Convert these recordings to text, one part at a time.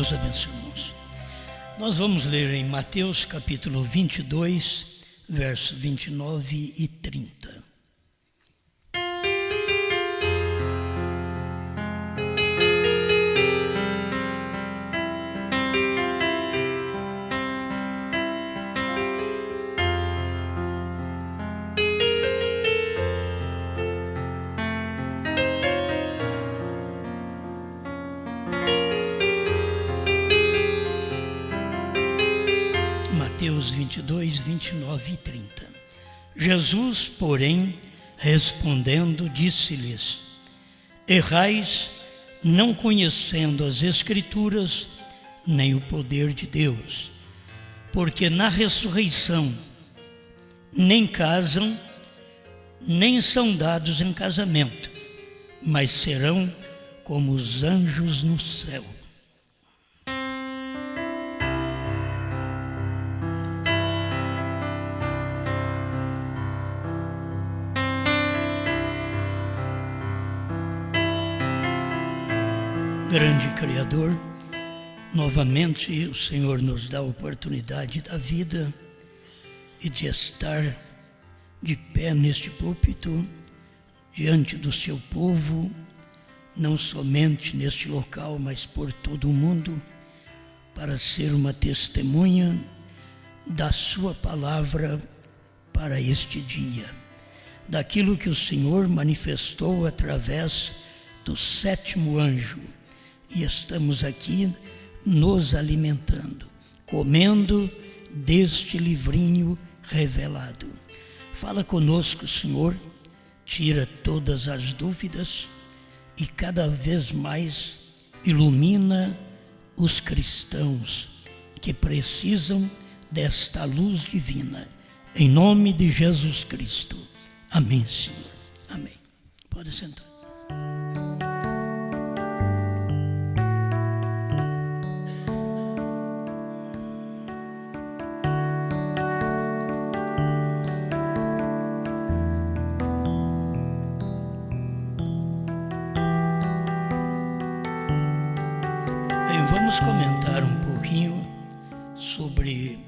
Deus abençoe, irmãos. Nós vamos ler em Mateus capítulo 22, versos 29 e 30. Mateus 22, 29 e 30. Jesus, porém, respondendo, disse-lhes: errais, não conhecendo as Escrituras, nem o poder de Deus, porque na ressurreição nem casam, nem são dados em casamento, mas serão como os anjos no céu. Grande Criador, novamente o Senhor nos dá a oportunidade da vida e de estar de pé neste púlpito, diante do seu povo, não somente neste local, mas por todo o mundo, para ser uma testemunha da sua palavra para este dia, daquilo que o Senhor manifestou através do sétimo anjo. E estamos aqui nos alimentando, comendo deste livrinho revelado. Fala conosco, Senhor, tira todas as dúvidas e cada vez mais ilumina os cristãos que precisam desta luz divina. Em nome de Jesus Cristo. Amém, Senhor. Amém. Pode sentar. Vamos comentar um pouquinho sobre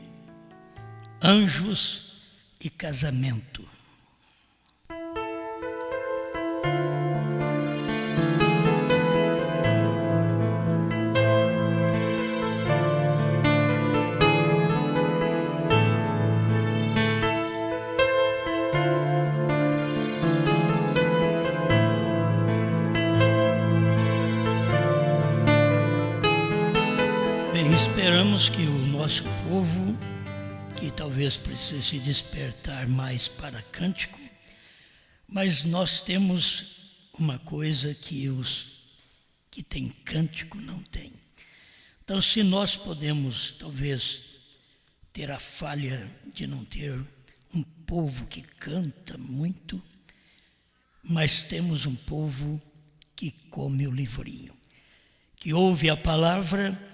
anjos e casamento. Esperamos que o nosso povo, que talvez precise se despertar mais para cântico, mas nós temos uma coisa que os que têm cântico não têm. Então, se nós podemos talvez ter a falha de não ter um povo que canta muito, mas temos um povo que come o livrinho, que ouve a palavra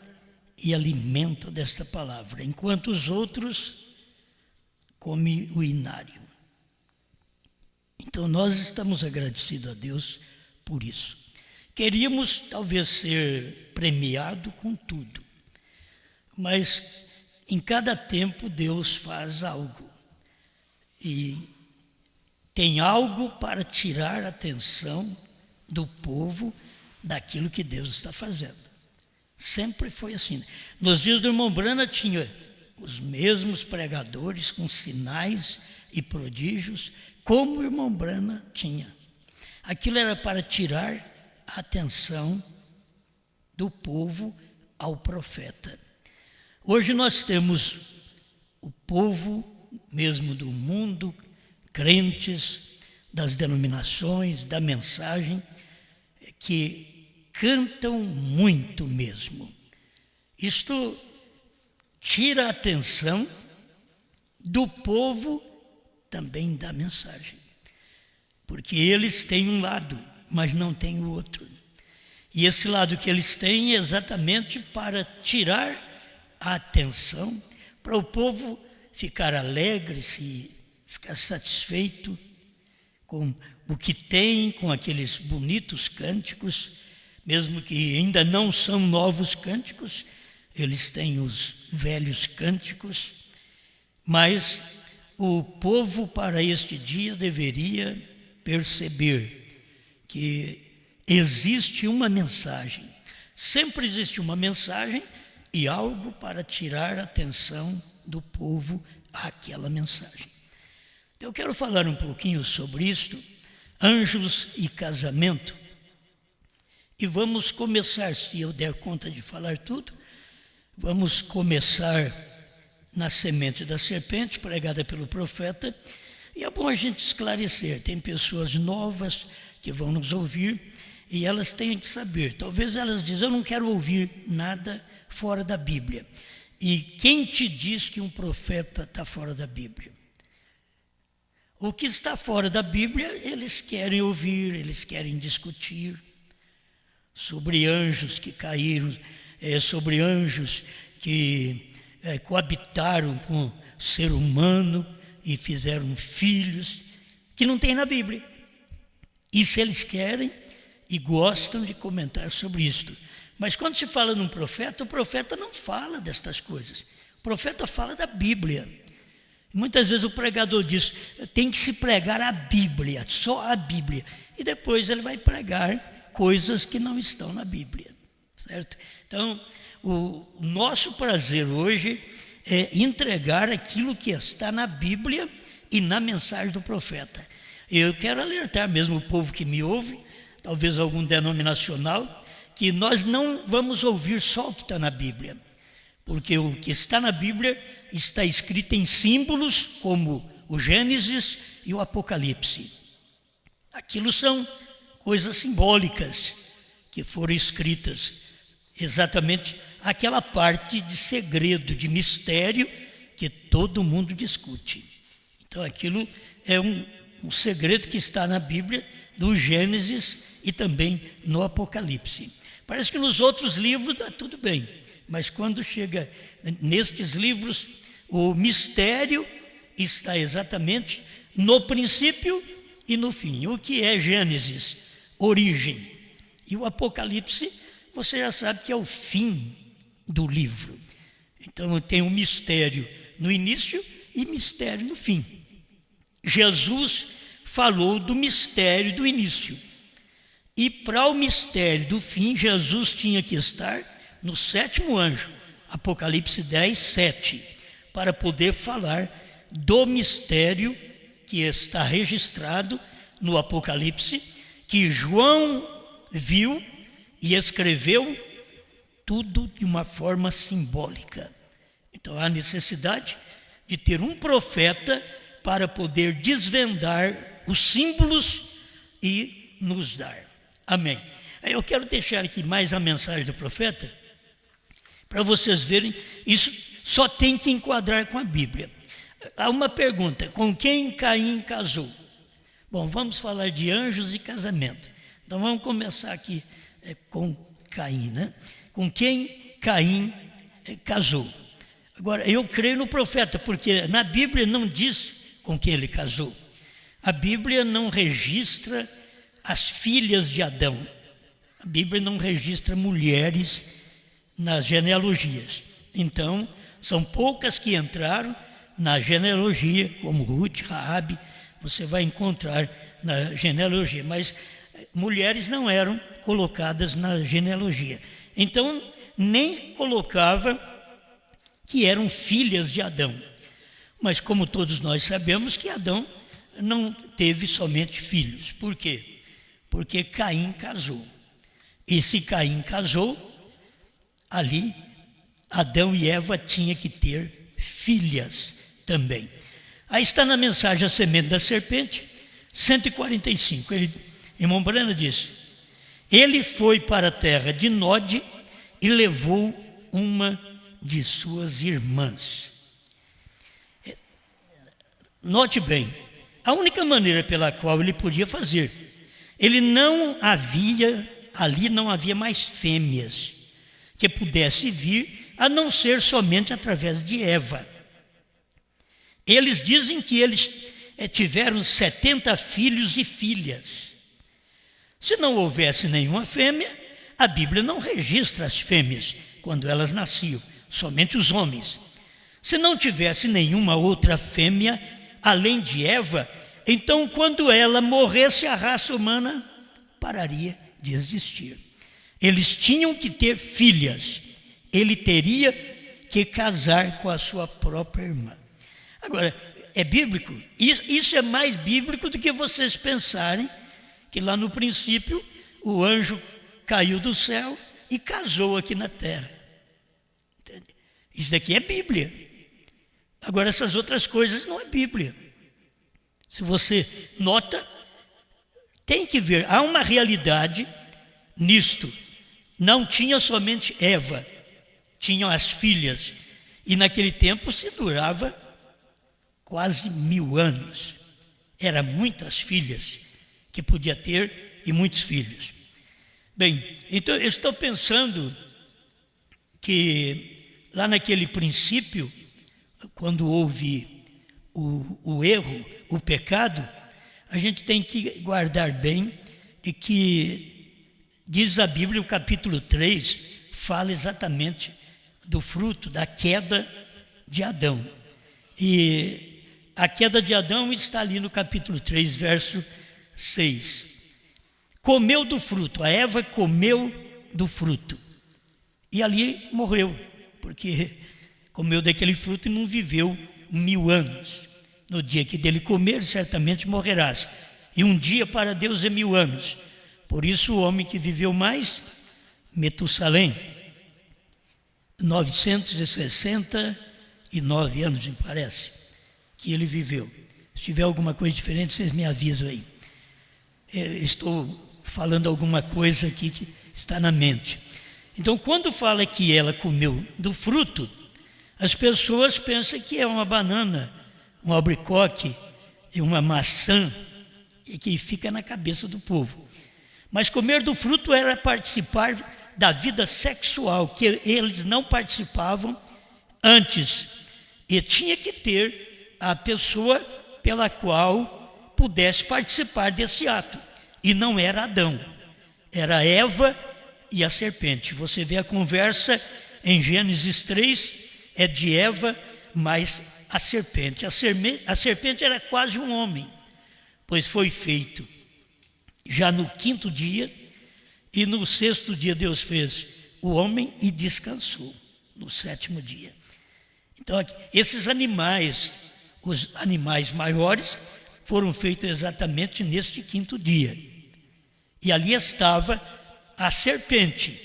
e alimenta desta palavra, enquanto os outros comem o inário. Então nós estamos agradecidos a Deus por isso. Queríamos talvez ser premiado com tudo, mas em cada tempo Deus faz algo e tem algo para tirar a atenção do povo daquilo que Deus está fazendo. Sempre foi assim. Nos dias do irmão Brana tinha os mesmos pregadores com sinais e prodígios, como o irmão Brana tinha. Aquilo era para tirar a atenção do povo ao profeta. Hoje nós temos o povo mesmo do mundo, crentes das denominações, da mensagem, que cantam muito mesmo. Isto tira a atenção do povo também da mensagem, porque eles têm um lado, mas não têm o outro. E esse lado que eles têm é exatamente para tirar a atenção, para o povo ficar alegre, ficar satisfeito com o que tem, com aqueles bonitos cânticos, mesmo que ainda não são novos cânticos, eles têm os velhos cânticos, mas o povo para este dia deveria perceber que existe uma mensagem, sempre existe uma mensagem e algo para tirar a atenção do povo àquela mensagem. Então, eu quero falar um pouquinho sobre isto, anjos e casamento, e vamos começar, se eu der conta de falar tudo, vamos começar na semente da serpente, pregada pelo profeta, e é bom a gente esclarecer, tem pessoas novas que vão nos ouvir, e elas têm que saber, talvez elas dizem, eu não quero ouvir nada fora da Bíblia. E quem te diz que um profeta está fora da Bíblia? O que está fora da Bíblia, eles querem ouvir, eles querem discutir sobre anjos que caíram, sobre anjos que coabitaram com o ser humano e fizeram filhos, que não tem na Bíblia. Isso eles querem e gostam de comentar sobre isto. Mas quando se fala num profeta, o profeta não fala destas coisas. O profeta fala da Bíblia. Muitas vezes o pregador diz, tem que se pregar a Bíblia, só a Bíblia. E depois ele vai pregar coisas que não estão na Bíblia, certo? Então, o nosso prazer hoje é entregar aquilo que está na Bíblia e na mensagem do profeta. Eu quero alertar mesmo o povo que me ouve, talvez algum denominacional, que nós não vamos ouvir só o que está na Bíblia, porque o que está na Bíblia está escrito em símbolos como o Gênesis e o Apocalipse. Aquilo são coisas simbólicas que foram escritas, exatamente aquela parte de segredo, de mistério que todo mundo discute. Então aquilo é um segredo que está na Bíblia, do Gênesis e também no Apocalipse. Parece que nos outros livros está tudo bem, mas quando chega nestes livros, o mistério está exatamente no princípio e no fim. O que é Gênesis? Origem. E o Apocalipse, você já sabe que é o fim do livro. Então tem um mistério no início e mistério no fim. Jesus falou do mistério do início. E para o mistério do fim, Jesus tinha que estar no sétimo anjo, Apocalipse 10, 7, para poder falar do mistério que está registrado no Apocalipse, que João viu e escreveu tudo de uma forma simbólica. Então há necessidade de ter um profeta para poder desvendar os símbolos e nos dar. Amém. Eu quero deixar aqui mais a mensagem do profeta, para vocês verem, isso só tem que enquadrar com a Bíblia. Há uma pergunta, com quem Caim casou? Bom, vamos falar de anjos e casamento. Então vamos começar aqui com Caim, né? Com quem Caim casou. Agora, eu creio no profeta, porque na Bíblia não diz com quem ele casou. A Bíblia não registra as filhas de Adão. A Bíblia não registra mulheres nas genealogias. Então, são poucas que entraram na genealogia, como Ruth, Raabe, você vai encontrar na genealogia, mas mulheres não eram colocadas na genealogia. Então, nem colocava que eram filhas de Adão. Mas como todos nós sabemos que Adão não teve somente filhos. Por quê? Porque Caim casou. E se Caim casou, ali Adão e Eva tinham que ter filhas também. Aí está na mensagem A Semente da Serpente, 145. Irmão Brana diz, ele foi para a terra de Nod e levou uma de suas irmãs. Note bem, a única maneira pela qual ele podia fazer, ali não havia mais fêmeas que pudesse vir, a não ser somente através de Eva. Eles dizem que eles tiveram 70 filhos e filhas. Se não houvesse nenhuma fêmea, A Bíblia não registra as fêmeas quando elas nasciam, somente os homens. Se não tivesse nenhuma outra fêmea, além de Eva, então quando ela morresse, a raça humana pararia de existir. Eles tinham que ter filhas. Ele teria que casar com a sua própria irmã. Agora, é bíblico? Isso é mais bíblico do que vocês pensarem que lá no princípio o anjo caiu do céu e casou aqui na terra. Entende? Isso daqui é Bíblia. Agora, essas outras coisas não é Bíblia. Se você nota, tem que ver, há uma realidade nisto. Não tinha somente Eva, tinham as filhas. E naquele tempo se durava quase 1000 anos. Eram muitas filhas que podia ter e muitos filhos. Bem, então eu estou pensando que lá naquele princípio, quando houve o erro, o pecado, a gente tem que guardar bem de que diz a Bíblia, o capítulo 3, fala exatamente do fruto da queda de Adão. E a queda de Adão está ali no capítulo 3, verso 6. Comeu do fruto, a Eva comeu do fruto. E ali morreu, porque comeu daquele fruto e não viveu 1000 anos. No dia que dele comer, certamente morrerás. E um dia para Deus é 1000 anos. Por isso o homem que viveu mais, Metusalém, 969 anos, me parece, que ele viveu. Se tiver alguma coisa diferente, vocês me avisam aí. Estou falando alguma coisa aqui que está na mente. Então, quando fala que ela comeu do fruto, as pessoas pensam que é uma banana, um albaricoque e uma maçã, e que fica na cabeça do povo. Mas comer do fruto era participar da vida sexual, que eles não participavam antes. E tinha que ter a pessoa pela qual pudesse participar desse ato. E não era Adão, era Eva e a serpente. Você vê a conversa em Gênesis 3, é de Eva mais a serpente. A serpente era quase um homem, pois foi feito já no 5º dia, e no 6º dia Deus fez o homem e descansou no 7º dia. Então, esses animais, os animais maiores, foram feitos exatamente neste 5º dia. E ali estava a serpente.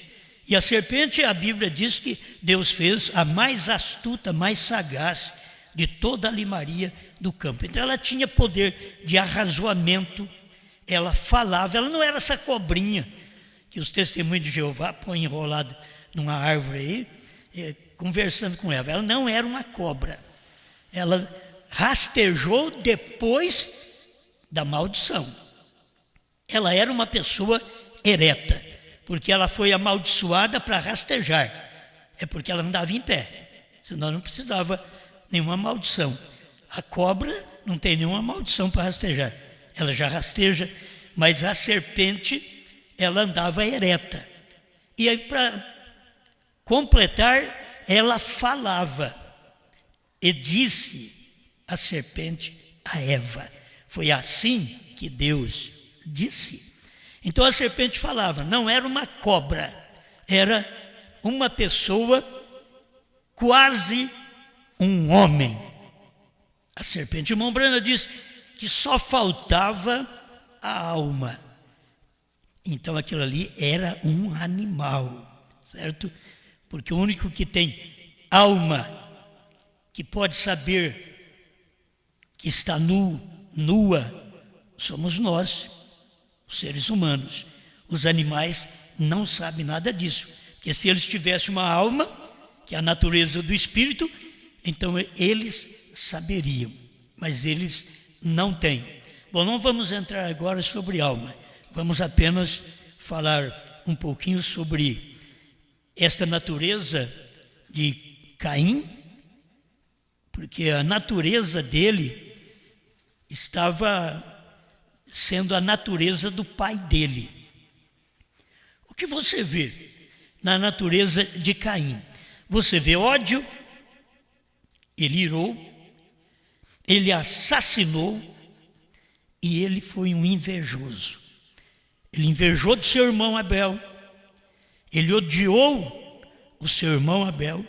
E a serpente, a Bíblia diz que Deus fez a mais astuta, mais sagaz de toda a limaria do campo. Então ela tinha poder de arrazoamento, ela falava, ela não era essa cobrinha que os testemunhos de Jeová põem enrolado numa árvore aí, conversando com ela. Ela não era uma cobra. Ela rastejou depois da maldição. Ela era uma pessoa ereta, porque ela foi amaldiçoada para rastejar. É porque ela andava em pé, senão não precisava nenhuma maldição. A cobra não tem nenhuma maldição para rastejar, ela já rasteja, mas a serpente, ela andava ereta. E aí, para completar, ela falava, e disse a serpente a Eva. Foi assim que Deus disse. Então a serpente falava, não era uma cobra, era uma pessoa, quase um homem. A serpente, irmão Brana, diz que só faltava a alma. Então aquilo ali era um animal, certo? Porque o único que tem alma, que pode saber que está nua, somos nós, os seres humanos. Os animais não sabem nada disso, porque se eles tivessem uma alma, que é a natureza do espírito, então eles saberiam, mas eles não têm. Bom, não vamos entrar agora sobre alma, vamos apenas falar um pouquinho sobre esta natureza de Caim, porque a natureza dele estava sendo a natureza do pai dele. O que você vê na natureza de Caim? Você vê ódio, ele irou, ele assassinou e ele foi um invejoso. Ele invejou do seu irmão Abel, ele odiou o seu irmão Abel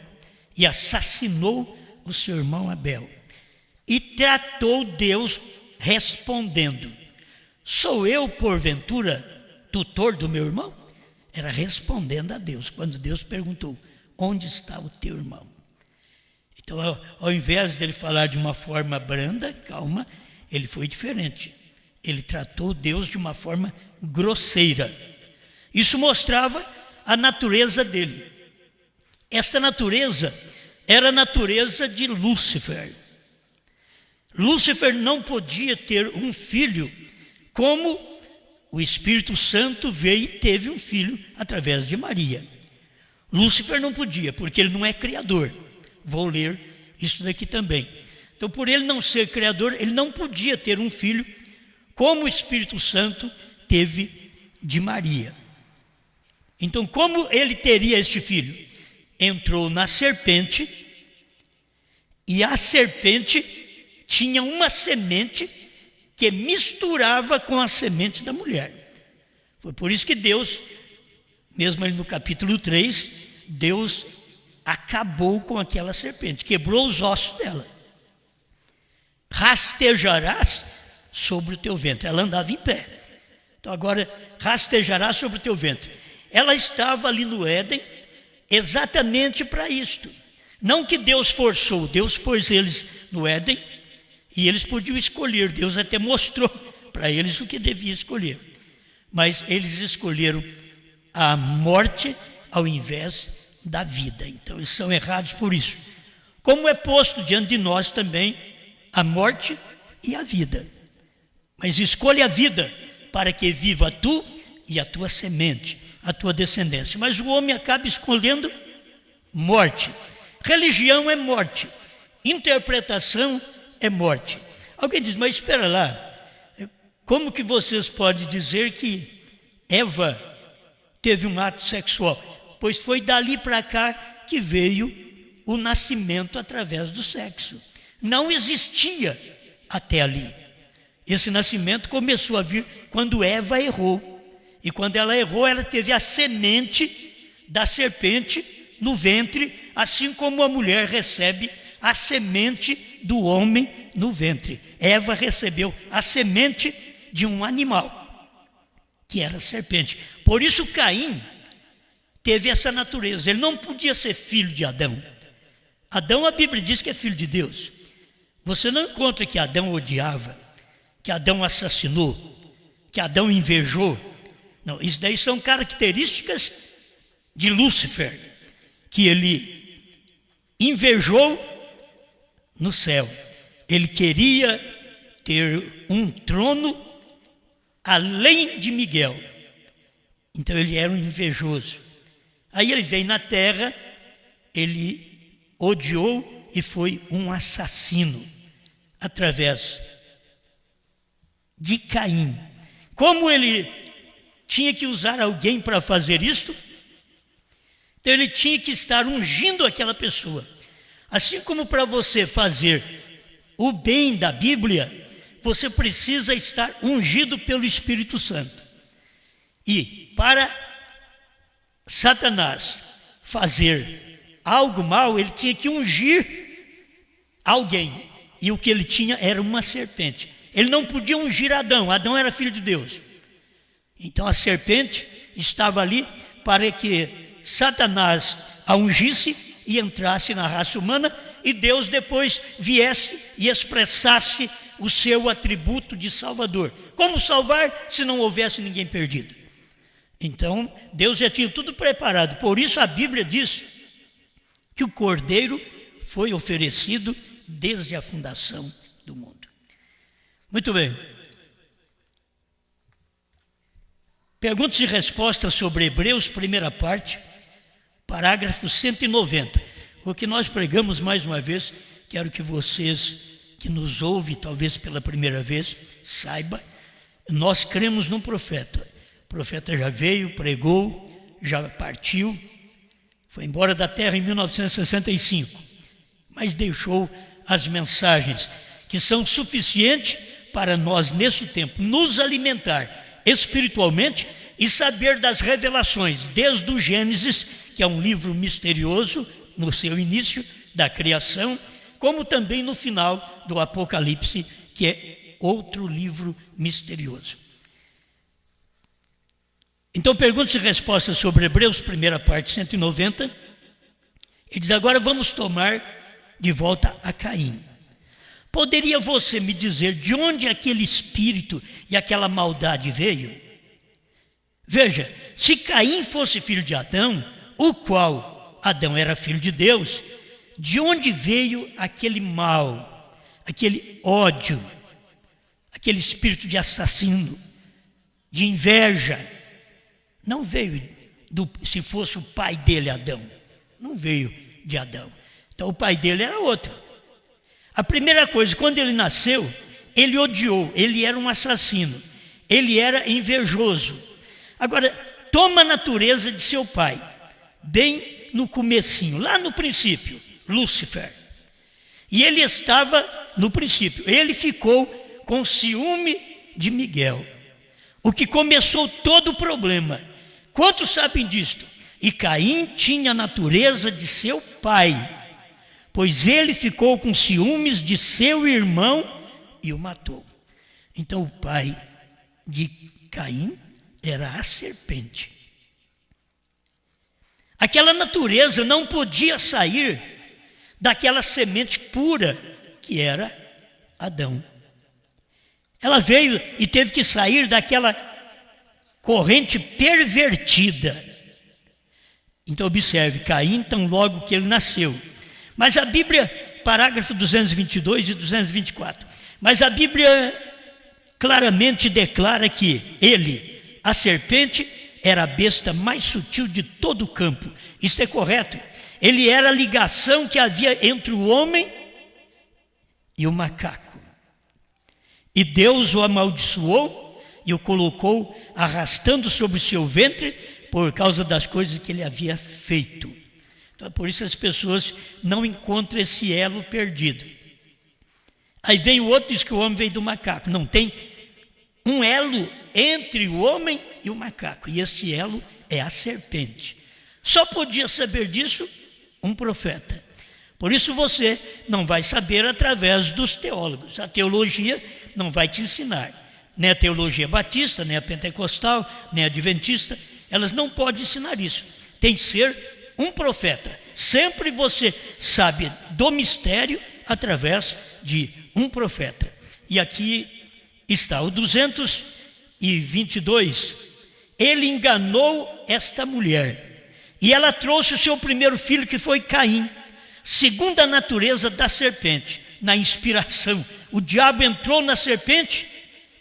e assassinou o seu irmão Abel. E tratou Deus respondendo: sou eu, porventura, tutor do meu irmão? Era respondendo a Deus, quando Deus perguntou: onde está o teu irmão? Então, ao invés dele falar de uma forma branda, calma, ele foi diferente. Ele tratou Deus de uma forma grosseira. Isso mostrava a natureza dele. Esta natureza era a natureza de Lúcifer. Lúcifer não podia ter um filho como o Espírito Santo veio e teve um filho através de Maria. Lúcifer não podia, porque ele não é criador. Vou ler isso daqui também. Então, por ele não ser criador, ele não podia ter um filho como o Espírito Santo teve de Maria. Então, como ele teria este filho? Entrou na serpente, e a serpente tinha uma semente que misturava com a semente da mulher. Foi por isso que Deus, mesmo ali no capítulo 3, Deus acabou com aquela serpente, quebrou os ossos dela. Rastejarás sobre o teu ventre. Ela andava em pé. Então agora, rastejarás sobre o teu ventre. Ela estava ali no Éden exatamente para isto. Não que Deus forçou, Deus pôs eles no Éden e eles podiam escolher. Deus até mostrou para eles o que devia escolher. Mas eles escolheram a morte ao invés da vida. Então eles são errados por isso. Como é posto diante de nós também a morte e a vida. Mas escolha a vida para que viva tu e a tua semente, a tua descendência. Mas o homem acaba escolhendo morte. Religião é morte. Interpretação é morte. Alguém diz, mas espera lá, como que vocês podem dizer que Eva teve um ato sexual? Pois foi dali para cá que veio o nascimento através do sexo. Não existia até ali. Esse nascimento começou a vir quando Eva errou. E quando ela errou, ela teve a semente da serpente no ventre, assim como a mulher recebe a semente do homem no ventre. Eva recebeu a semente de um animal, que era a serpente. Por isso Caim teve essa natureza. Ele não podia ser filho de Adão. Adão, a Bíblia diz que é filho de Deus. Você não encontra que Adão odiava, que Adão assassinou, que Adão invejou. Não, isso daí são características de Lúcifer, que ele invejou no céu. Ele queria ter um trono além de Miguel. Então ele era um invejoso. Aí ele veio na terra, ele odiou e foi um assassino através de Caim. Como ele tinha que usar alguém para fazer isto, então ele tinha que estar ungindo aquela pessoa. Assim como para você fazer o bem da Bíblia, você precisa estar ungido pelo Espírito Santo. E para Satanás fazer algo mal, ele tinha que ungir alguém. E o que ele tinha era uma serpente. Ele não podia ungir Adão. Adão era filho de Deus. Então a serpente estava ali para que Satanás a ungisse e entrasse na raça humana, e Deus depois viesse e expressasse o seu atributo de Salvador. Como salvar se não houvesse ninguém perdido? Então Deus já tinha tudo preparado. Por isso a Bíblia diz que o Cordeiro foi oferecido desde a fundação do mundo. Muito bem. Perguntas e respostas sobre Hebreus, primeira parte, parágrafo 190. O que nós pregamos mais uma vez, quero que vocês que nos ouvem, talvez pela primeira vez, saibam, nós cremos num profeta. O profeta já veio, pregou, já partiu, foi embora da terra em 1965, mas deixou as mensagens que são suficientes para nós, nesse tempo, nos alimentar espiritualmente e saber das revelações, desde o Gênesis, que é um livro misterioso no seu início, da criação, como também no final do Apocalipse, que é outro livro misterioso. Então, perguntas e respostas sobre Hebreus, primeira parte, 190. Ele diz: agora vamos tomar de volta a Caim. Poderia você me dizer de onde aquele espírito e aquela maldade veio? Veja, se Caim fosse filho de Adão, o qual Adão era filho de Deus, de onde veio aquele mal, aquele ódio, aquele espírito de assassino, de inveja? Não veio se fosse o pai dele, Adão. Não veio de Adão. Então o pai dele era outro. A primeira coisa, quando ele nasceu, ele odiou, ele era um assassino, ele era invejoso. Agora, toma a natureza de seu pai, bem no comecinho, lá no princípio, Lúcifer. E ele estava no princípio, ele ficou com ciúme de Miguel, o que começou todo o problema. Quantos sabem disto? E Caim tinha a natureza de seu pai, pois ele ficou com ciúmes de seu irmão e o matou. Então o pai de Caim era a serpente. Aquela natureza não podia sair daquela semente pura que era Adão. Ela veio e teve que sair daquela corrente pervertida. Então observe, Caim, tão logo que ele nasceu. Mas a Bíblia, parágrafo 222 e 224, mas a Bíblia claramente declara que ele, a serpente, era a besta mais sutil de todo o campo. Isto é correto. Ele era a ligação que havia entre o homem e o macaco. E Deus o amaldiçoou e o colocou arrastando sobre o seu ventre por causa das coisas que ele havia feito. Então, por isso as pessoas não encontram esse elo perdido. Aí vem o outro e diz que o homem veio do macaco. Não, tem um elo entre o homem e o macaco. E este elo é a serpente. Só podia saber disso um profeta. Por isso você não vai saber através dos teólogos. A teologia não vai te ensinar. Nem a teologia batista, nem a pentecostal, nem a adventista. Elas não podem ensinar isso. Tem que ser um profeta. Sempre você sabe do mistério através de um profeta. E aqui está o 222. Ele enganou esta mulher e ela trouxe o seu primeiro filho, que foi Caim, segundo a natureza da serpente. Na inspiração, o diabo entrou na serpente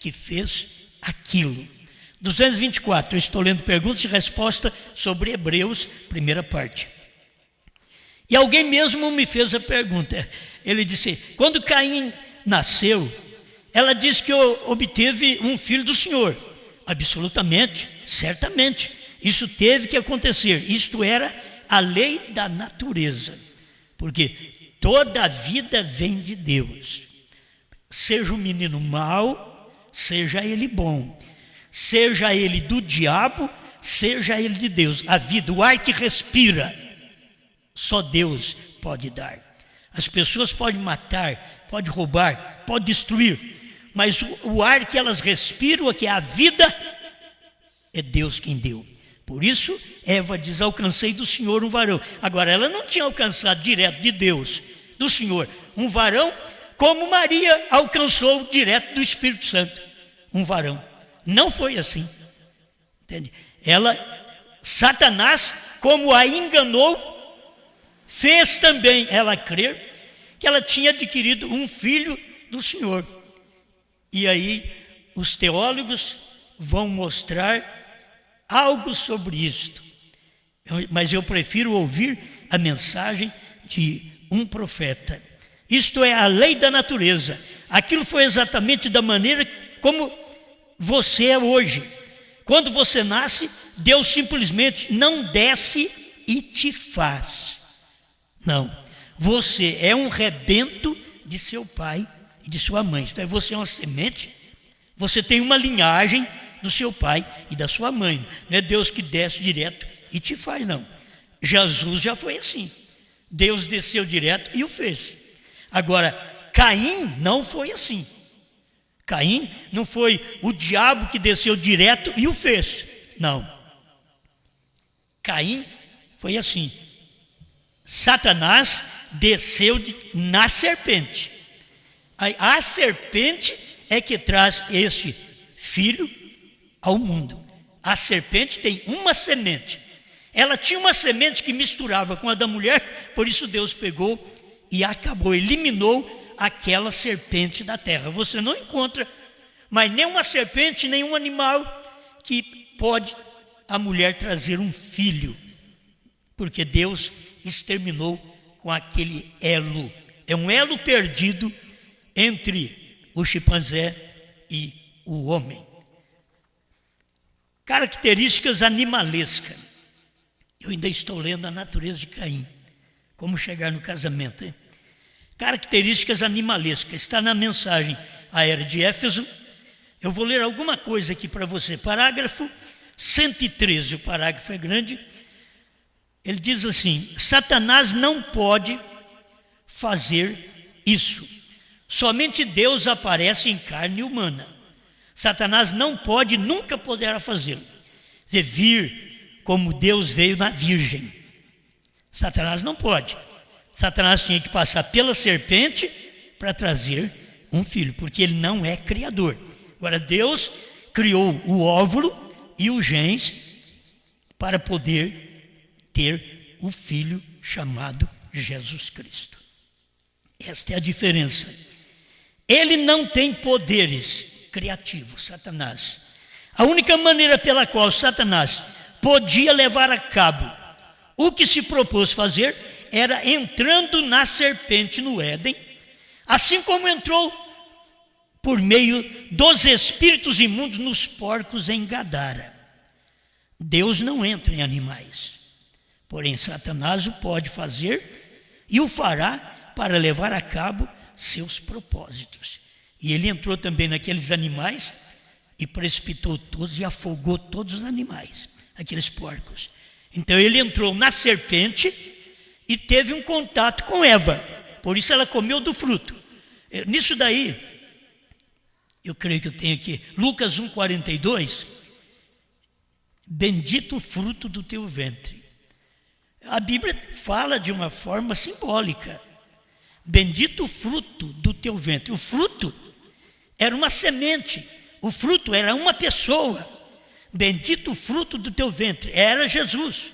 que fez aquilo. 224, eu estou lendo perguntas e respostas sobre Hebreus, primeira parte. E alguém mesmo me fez a pergunta. Ele disse: quando Caim nasceu, ela disse que obteve um filho do Senhor. Absolutamente, certamente, isso teve que acontecer. Isto era a lei da natureza, porque toda a vida vem de Deus. Seja o menino mau, seja ele bom. Seja ele do diabo, seja ele de Deus. A vida, o ar que respira, só Deus pode dar. As pessoas podem matar, podem roubar, podem destruir, mas o ar que elas respiram, que é a vida, é Deus quem deu. Por isso, Eva diz: alcancei do Senhor um varão. Agora, ela não tinha alcançado direto de Deus, do Senhor, um varão, como Maria alcançou direto do Espírito Santo, um varão. Não foi assim, entende? Satanás, como a enganou, fez também ela crer que ela tinha adquirido um filho do Senhor. E aí os teólogos vão mostrar algo sobre isto. Mas eu prefiro ouvir a mensagem de um profeta. Isto é a lei da natureza. Aquilo foi exatamente da maneira como você é hoje. Quando você nasce, Deus simplesmente não desce e te faz. Não, você é um rebento de seu pai e de sua mãe. Então, você é uma semente, você tem uma linhagem do seu pai e da sua mãe. Não é Deus que desce direto e te faz, não. Jesus já foi assim. Deus desceu direto e o fez. Agora, Caim não foi assim. Caim não foi o diabo que desceu direto e o fez. Não. Caim foi assim. Satanás desceu na serpente. A serpente é que traz esse filho ao mundo. A serpente tem uma semente. Ela tinha uma semente que misturava com a da mulher, por isso Deus pegou e acabou, eliminou aquela serpente da terra. Você não encontra mais nenhuma serpente, nenhum animal que pode a mulher trazer um filho, porque Deus exterminou com aquele elo. É um elo perdido entre o chimpanzé e o homem. Características animalescas. Eu ainda estou lendo a natureza de Caim. Como chegar no casamento, hein? Características animalescas. Está na mensagem à era de Éfeso. Eu vou ler alguma coisa aqui para você. Parágrafo 113, o parágrafo é grande. Ele diz assim: Satanás não pode fazer isso. Somente Deus aparece em carne humana. Satanás não pode, nunca poderá fazê-lo. Quer dizer, vir como Deus veio na virgem. Satanás não pode. Satanás tinha que passar pela serpente para trazer um filho, porque ele não é criador. Agora, Deus criou o óvulo e o gens para poder ter o filho chamado Jesus Cristo. Esta é a diferença. Ele não tem poderes criativos, Satanás. A única maneira pela qual Satanás podia levar a cabo o que se propôs fazer era entrando na serpente no Éden, assim como entrou por meio dos espíritos imundos nos porcos em Gadara. Deus não entra em animais, porém Satanás o pode fazer e o fará para levar a cabo seus propósitos. E ele entrou também naqueles animais e precipitou todos e afogou todos os animais, aqueles porcos. Então ele entrou na serpente e teve um contato com Eva, por isso ela comeu do fruto. Nisso daí, eu creio que eu tenho aqui, Lucas 1,42, bendito o fruto do teu ventre. A Bíblia fala de uma forma simbólica, bendito o fruto do teu ventre. O fruto era uma semente, o fruto era uma pessoa, bendito o fruto do teu ventre, era Jesus.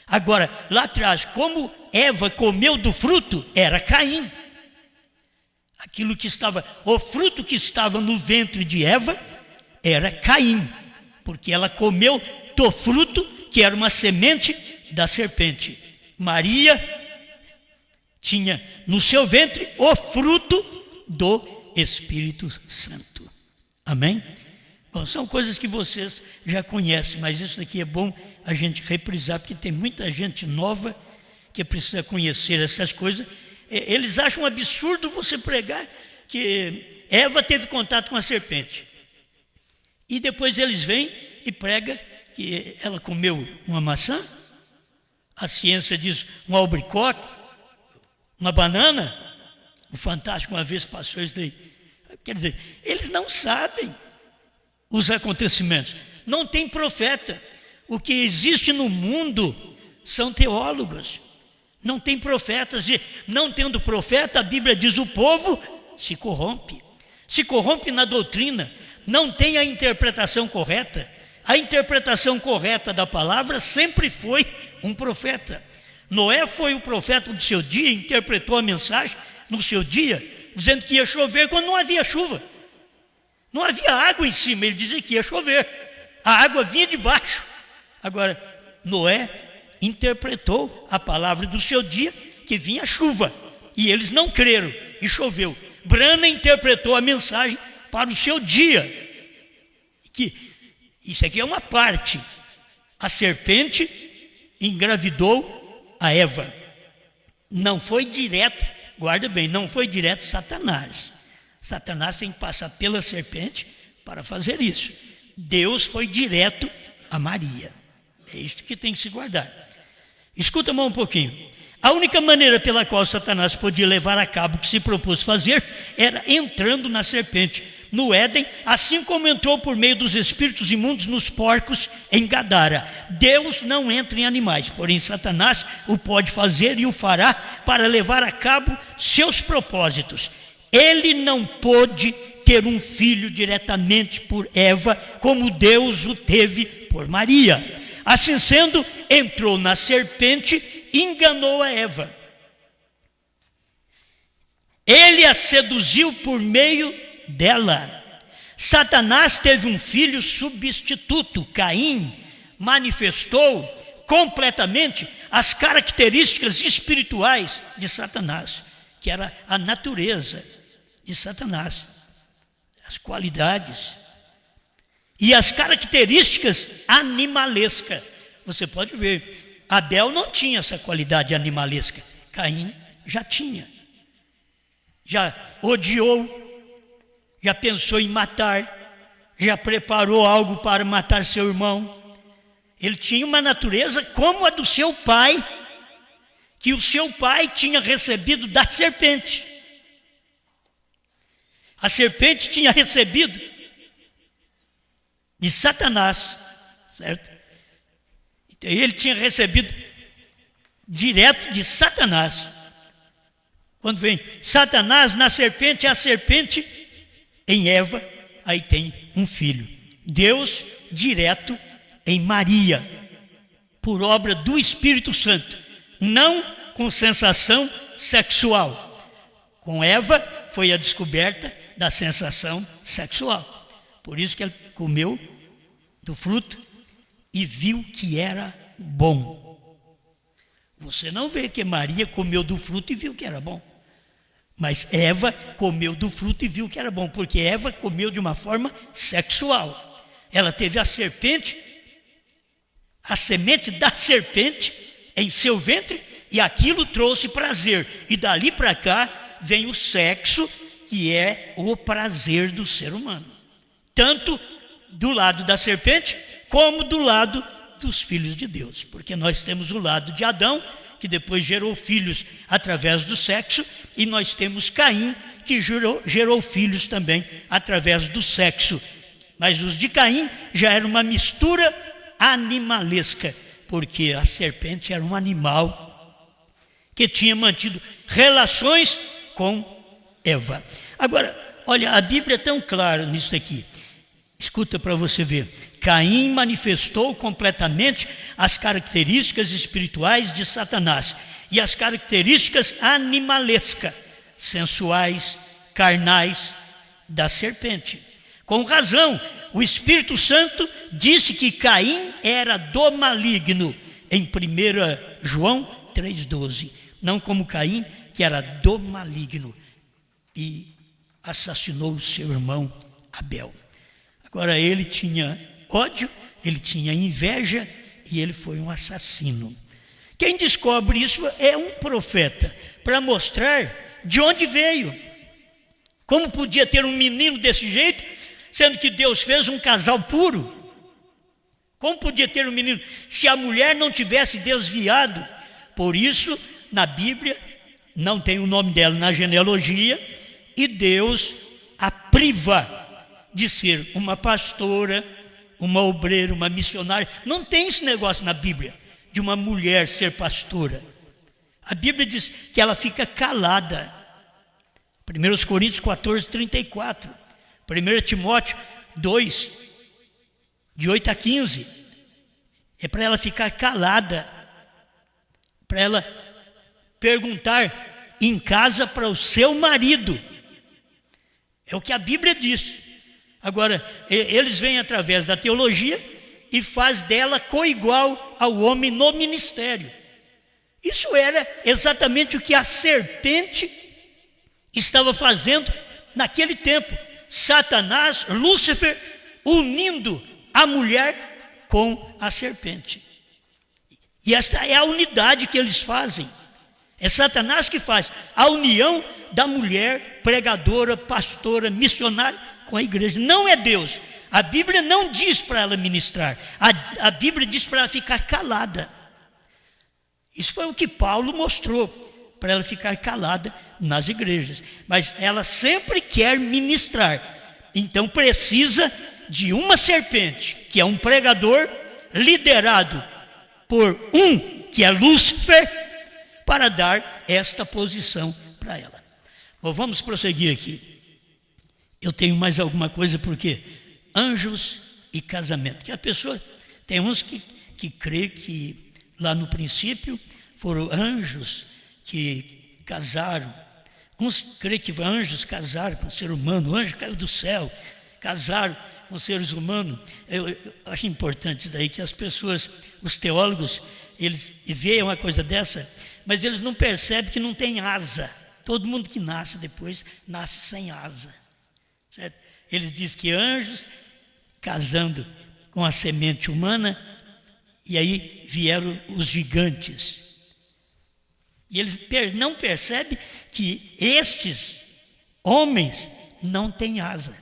Agora, lá atrás, como Eva comeu do fruto, era Caim. Aquilo que estava, o fruto que estava no ventre de Eva, era Caim, porque ela comeu do fruto, que era uma semente da serpente. Maria tinha no seu ventre o fruto do Espírito Santo. Amém? Bom, são coisas que vocês já conhecem, mas isso aqui é bom a gente reprisar, porque tem muita gente nova que precisa conhecer essas coisas. Eles acham um absurdo você pregar que Eva teve contato com a serpente. E depois eles vêm e pregam que ela comeu uma maçã, a ciência diz um albaricoque, uma banana. O Fantástico uma vez passou isso daí. Quer dizer, eles não sabem os acontecimentos. Não tem profeta. O que existe no mundo são teólogos. Não tem profetas. E não tendo profeta, a Bíblia diz, o povo se corrompe. Se corrompe na doutrina. Não tem a interpretação correta. A interpretação correta da palavra sempre foi um profeta. Noé foi o profeta do seu dia, interpretou a mensagem no seu dia, dizendo que ia chover quando não havia chuva. Não havia água em cima, ele dizia que ia chover. A água vinha de baixo. Agora, Noé interpretou a palavra do seu dia, que vinha chuva. E eles não creram, e choveu. Brana interpretou a mensagem para o seu dia, que Isso aqui é uma parte. A serpente engravidou a Eva. Não foi direto, guarda bem, não foi direto Satanás. Satanás tem que passar pela serpente para fazer isso. Deus foi direto a Maria. É isto que tem que se guardar. Escuta mais um pouquinho. A única maneira pela qual Satanás podia levar a cabo o que se propôs fazer era entrando na serpente, no Éden, assim como entrou por meio dos espíritos imundos nos porcos em Gadara. Deus não entra em animais, porém Satanás o pode fazer e o fará para levar a cabo seus propósitos. Ele não pôde ter um filho diretamente por Eva, como Deus o teve por Maria. Assim sendo, entrou na serpente e enganou a Eva. Ele a seduziu por meio dela. Satanás teve um filho substituto. Caim manifestou completamente as características espirituais de Satanás, que era a natureza de Satanás, as qualidades e as características animalescas. Você pode ver, Abel não tinha essa qualidade animalesca, Caim já tinha. Já odiou, já pensou em matar, já preparou algo para matar seu irmão. Ele tinha uma natureza como a do seu pai, que o seu pai tinha recebido da serpente. A serpente tinha recebido de Satanás, certo? Então, ele tinha recebido direto de Satanás. Quando vem Satanás na serpente, a serpente em Eva, aí tem um filho. Deus direto em Maria, por obra do Espírito Santo, não com sensação sexual. Com Eva foi a descoberta da sensação sexual. Por isso que ele comeu do fruto e viu que era bom. Você não vê que Maria comeu do fruto e viu que era bom. Mas Eva comeu do fruto e viu que era bom, porque Eva comeu de uma forma sexual. Ela teve a serpente, a semente da serpente em seu ventre, e aquilo trouxe prazer. E dali para cá vem o sexo, que é o prazer do ser humano. Tanto do lado da serpente, como do lado dos filhos de Deus. Porque nós temos o lado de Adão, que depois gerou filhos através do sexo, e nós temos Caim, que gerou filhos também através do sexo. Mas os de Caim já era uma mistura animalesca, porque a serpente era um animal que tinha mantido relações com Eva. Agora, olha, a Bíblia é tão clara nisso aqui. Escuta para você ver. Caim manifestou completamente as características espirituais de Satanás e as características animalescas, sensuais, carnais da serpente. Com razão, o Espírito Santo disse que Caim era do maligno, em 1 João 3,12. Não como Caim, que era do maligno e assassinou seu irmão Abel. Agora, ele tinha ódio, ele tinha inveja e ele foi um assassino. Quem descobre isso é um profeta, para mostrar de onde veio. Como podia ter um menino desse jeito, sendo que Deus fez um casal puro? Como podia ter um menino se a mulher não tivesse desviado? Por isso, na Bíblia, não tem o nome dela na genealogia, e Deus a priva de ser uma pastora, uma obreira, uma missionária. Não tem esse negócio na Bíblia, de uma mulher ser pastora. A Bíblia diz que ela fica calada. 1 Coríntios 14, 34. 1 Timóteo 2, de 8 a 15. É para ela ficar calada, para ela perguntar em casa para o seu marido. É o que a Bíblia diz. Agora, eles vêm através da teologia e faz dela coigual ao homem no ministério. Isso era exatamente o que a serpente estava fazendo naquele tempo. Satanás, Lúcifer, unindo a mulher com a serpente. E esta é a unidade que eles fazem. É Satanás que faz a união da mulher pregadora, pastora, missionária com a igreja. Não é Deus. A Bíblia não diz para ela ministrar. A Bíblia diz para ela ficar calada. Isso foi o que Paulo mostrou, para ela ficar calada nas igrejas. Mas ela sempre quer ministrar. Então precisa de uma serpente, que é um pregador liderado por um, que é Lúcifer, para dar esta posição para ela. Bom, vamos prosseguir aqui. Eu tenho mais alguma coisa, porque anjos e casamento. Que a pessoa, tem uns que crê que lá no princípio foram anjos que casaram. Uns crê que anjos casaram com o ser humano, o anjo caiu do céu, casaram com seres humanos. Eu acho importante daí que as pessoas, os teólogos, eles veem uma coisa dessa, mas eles não percebem que não tem asa. Todo mundo que nasce depois, nasce sem asa, certo? Eles dizem que anjos casando com a semente humana, e aí vieram os gigantes. E eles não percebem que estes homens não têm asa.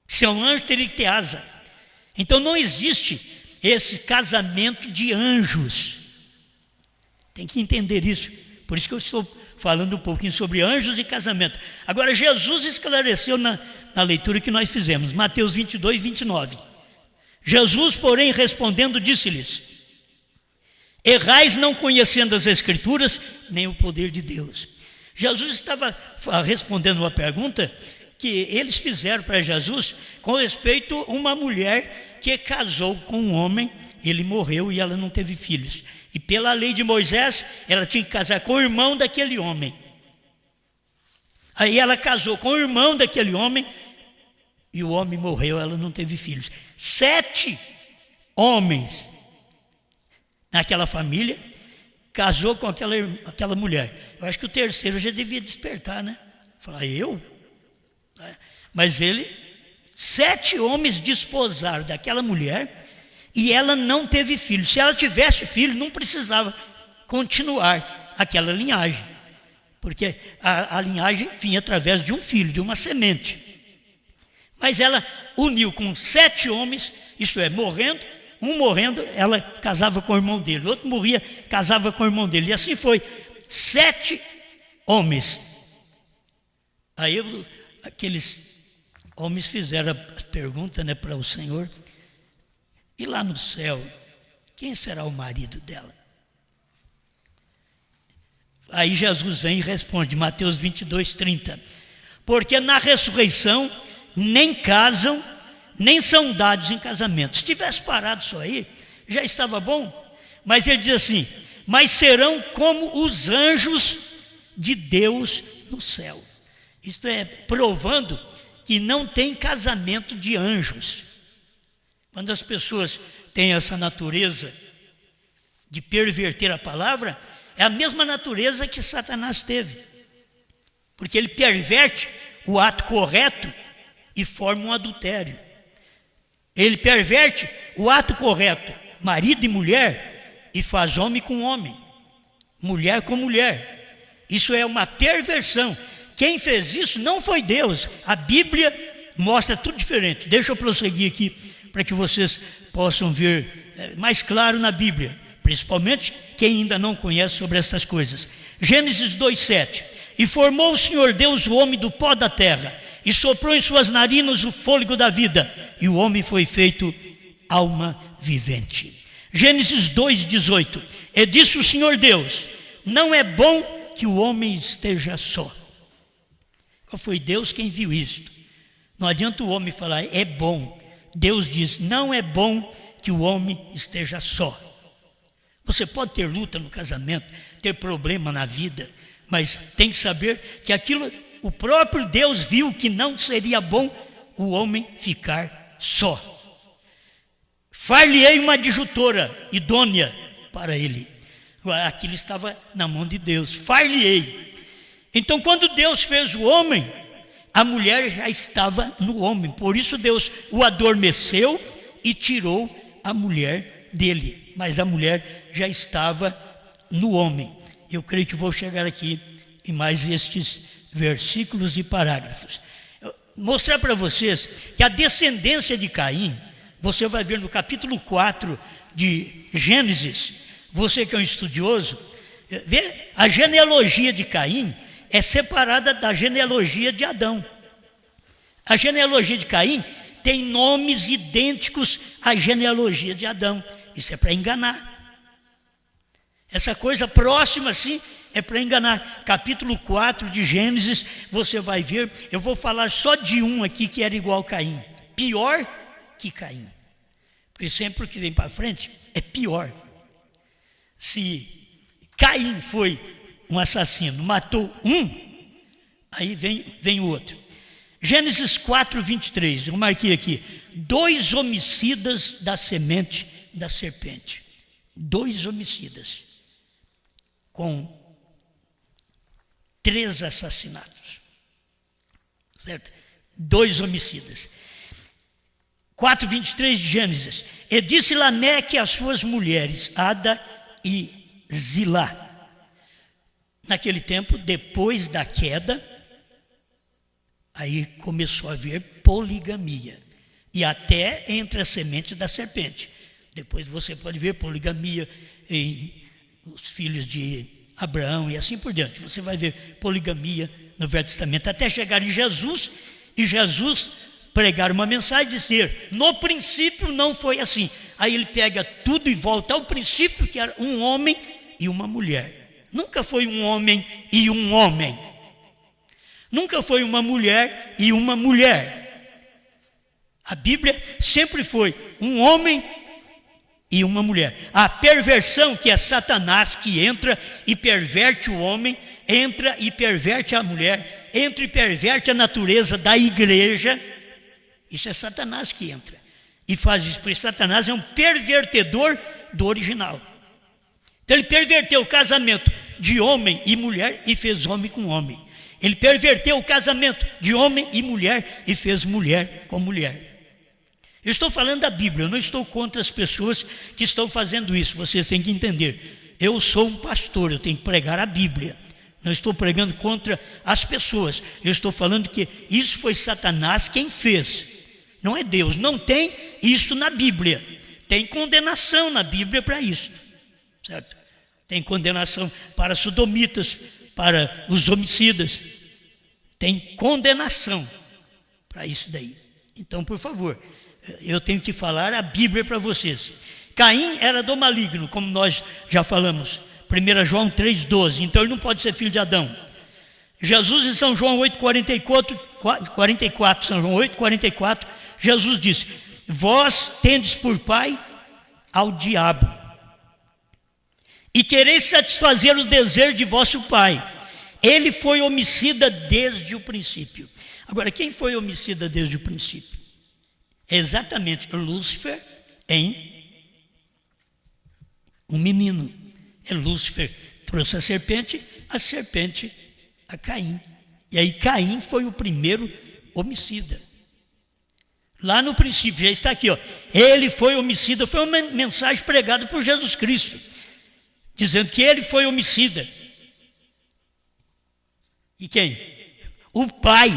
Se é um anjo, teria que ter asa. Então não existe esse casamento de anjos. Tem que entender isso. Por isso que eu estou falando um pouquinho sobre anjos e casamento. Agora, Jesus esclareceu na leitura que nós fizemos, Mateus 22, 29. Jesus, porém, respondendo, disse-lhes: errais não conhecendo as Escrituras, nem o poder de Deus. Jesus estava respondendo uma pergunta que eles fizeram para Jesus com respeito a uma mulher que casou com um homem, ele morreu e ela não teve filhos. E pela lei de Moisés, ela tinha que casar com o irmão daquele homem. Aí ela casou com o irmão daquele homem e o homem morreu, ela não teve filhos. 7 homens naquela família casou com aquela mulher. Eu acho que o terceiro já devia despertar, né? Falar, eu? Mas 7 homens desposaram daquela mulher e ela não teve filho. Se ela tivesse filho, não precisava continuar aquela linhagem, porque a linhagem vinha através de um filho, de uma semente. Mas ela uniu com 7 homens, isto é, um morrendo, ela casava com o irmão dele, outro morria, casava com o irmão dele, e assim foi, 7 homens. Aí aqueles homens fizeram a pergunta, né, para o Senhor: e lá no céu, quem será o marido dela? Aí Jesus vem e responde, Mateus 22, 30. Porque na ressurreição nem casam, nem são dados em casamento. Se tivesse parado só aí, já estava bom. Mas ele diz assim: mas serão como os anjos de Deus no céu. Isto é, provando que não tem casamento de anjos. Quando as pessoas têm essa natureza de perverter a palavra, é a mesma natureza que Satanás teve. Porque ele perverte o ato correto e forma um adultério. Ele perverte o ato correto, marido e mulher, e faz homem com homem, mulher com mulher. Isso é uma perversão. Quem fez isso não foi Deus. A Bíblia mostra tudo diferente. Deixa eu prosseguir aqui para que vocês possam ver mais claro na Bíblia, principalmente quem ainda não conhece sobre essas coisas. Gênesis 2:7. E formou o Senhor Deus o homem do pó da terra, e soprou em suas narinas o fôlego da vida, e o homem foi feito alma vivente. Gênesis 2:18. E disse o Senhor Deus: não é bom que o homem esteja só. Foi Deus quem viu isto. Não adianta o homem falar é bom. Deus diz: não é bom que o homem esteja só. Você pode ter luta no casamento, ter problema na vida, mas tem que saber que aquilo, o próprio Deus viu que não seria bom o homem ficar só. Far-lhe-ei uma adjutora idônea para ele. Aquilo estava na mão de Deus. Far-lhe-ei. Então, quando Deus fez o homem, a mulher já estava no homem. Por isso Deus o adormeceu e tirou a mulher dele, mas a mulher já estava no homem. Eu creio que vou chegar aqui em mais estes versículos e parágrafos. Mostrar para vocês que a descendência de Caim, você vai ver no capítulo 4 de Gênesis, você que é um estudioso, vê, a genealogia de Caim é separada da genealogia de Adão. A genealogia de Caim tem nomes idênticos à genealogia de Adão. Isso é para enganar. Essa coisa próxima assim é para enganar. Capítulo 4 de Gênesis, você vai ver, eu vou falar só de um aqui que era igual a Caim. Pior que Caim. Porque sempre o que vem para frente é pior. Se Caim foi um assassino, matou um, aí vem o outro. Gênesis 4, 23, eu marquei aqui. 2 homicidas da semente da serpente. 2 homicidas. Com 3 assassinatos. Certo? 2 homicidas. 4, 23 de Gênesis. E disse Lameque às suas mulheres, Ada e Zilá. Naquele tempo, depois da queda, aí começou a haver poligamia. E até entre a semente da serpente. Depois você pode ver poligamia em os filhos de Abraão e assim por diante. Você vai ver poligamia no Velho Testamento. Até chegar em Jesus, e Jesus pregar uma mensagem e dizer, no princípio não foi assim. Aí ele pega tudo e volta ao princípio, que era um homem e uma mulher. Nunca foi um homem e um homem. Nunca foi uma mulher e uma mulher. A Bíblia sempre foi um homem e uma mulher. A perversão, que é Satanás, que entra e perverte o homem, entra e perverte a mulher, entra e perverte a natureza da igreja. Isso é Satanás que entra e faz isso, porque Satanás é um pervertedor do original. Então ele perverteu o casamento de homem e mulher e fez homem com homem. Ele perverteu o casamento de homem e mulher e fez mulher com mulher. Eu estou falando da Bíblia, eu não estou contra as pessoas que estão fazendo isso. Vocês têm que entender. Eu sou um pastor, eu tenho que pregar a Bíblia. Não estou pregando contra as pessoas. Eu estou falando que isso foi Satanás quem fez. Não é Deus. Não tem isso na Bíblia. Tem condenação na Bíblia para isso. Certo? Tem condenação para sodomitas, para os homicidas. Tem condenação para isso daí. Então, por favor, eu tenho que falar a Bíblia para vocês. Caim era do maligno, como nós já falamos. 1 João 3,12. Então ele não pode ser filho de Adão. Jesus em São João 8,44, São João 8,44, Jesus disse, vós tendes por pai ao diabo, e quereis satisfazer os desejos de vosso pai. Ele foi homicida desde o princípio. Agora, quem foi homicida desde o princípio? Exatamente Lúcifer em um menino. Lúcifer trouxe a serpente a Caim. E aí Caim foi o primeiro homicida. Lá no princípio, já está aqui, ó. Ele foi homicida, foi uma mensagem pregada por Jesus Cristo, dizendo que ele foi homicida. E quem? O pai.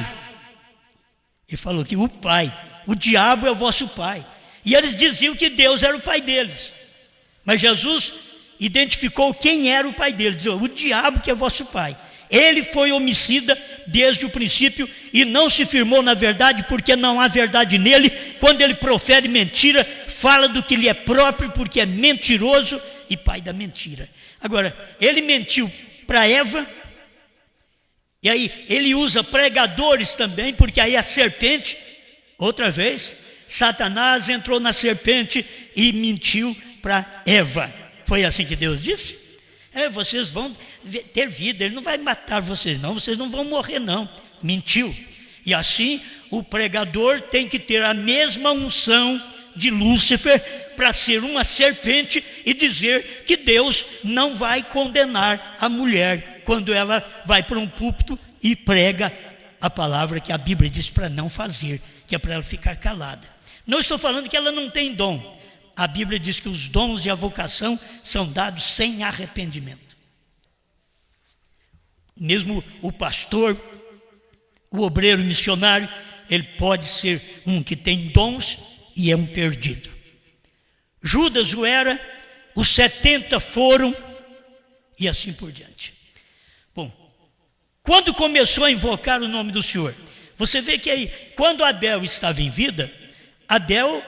Ele falou que o pai, o diabo é o vosso pai. E eles diziam que Deus era o pai deles. Mas Jesus identificou quem era o pai deles, dizendo, o diabo que é vosso pai. Ele foi homicida desde o princípio e não se firmou na verdade, porque não há verdade nele. Quando ele profere mentira, fala do que lhe é próprio, porque é mentiroso e pai da mentira. Agora, ele mentiu para Eva, e aí ele usa pregadores também, porque aí a serpente, outra vez, Satanás entrou na serpente e mentiu para Eva. Foi assim que Deus disse? Vocês vão ter vida, ele não vai matar vocês não, vocês não vão morrer não. Mentiu. E assim o pregador tem que ter a mesma unção de Lúcifer para ser uma serpente e dizer que Deus não vai condenar a mulher quando ela vai para um púlpito e prega a palavra que a Bíblia diz para não fazer, que é para ela ficar calada. Não estou falando que ela não tem dom. A Bíblia diz que os dons e a vocação são dados sem arrependimento. Mesmo o pastor, o obreiro missionário, ele pode ser um que tem dons e é um perdido. Judas o era, os 70 foram e assim por diante. Bom, quando começou a invocar o nome do Senhor, você vê que aí, quando Abel estava em vida, Abel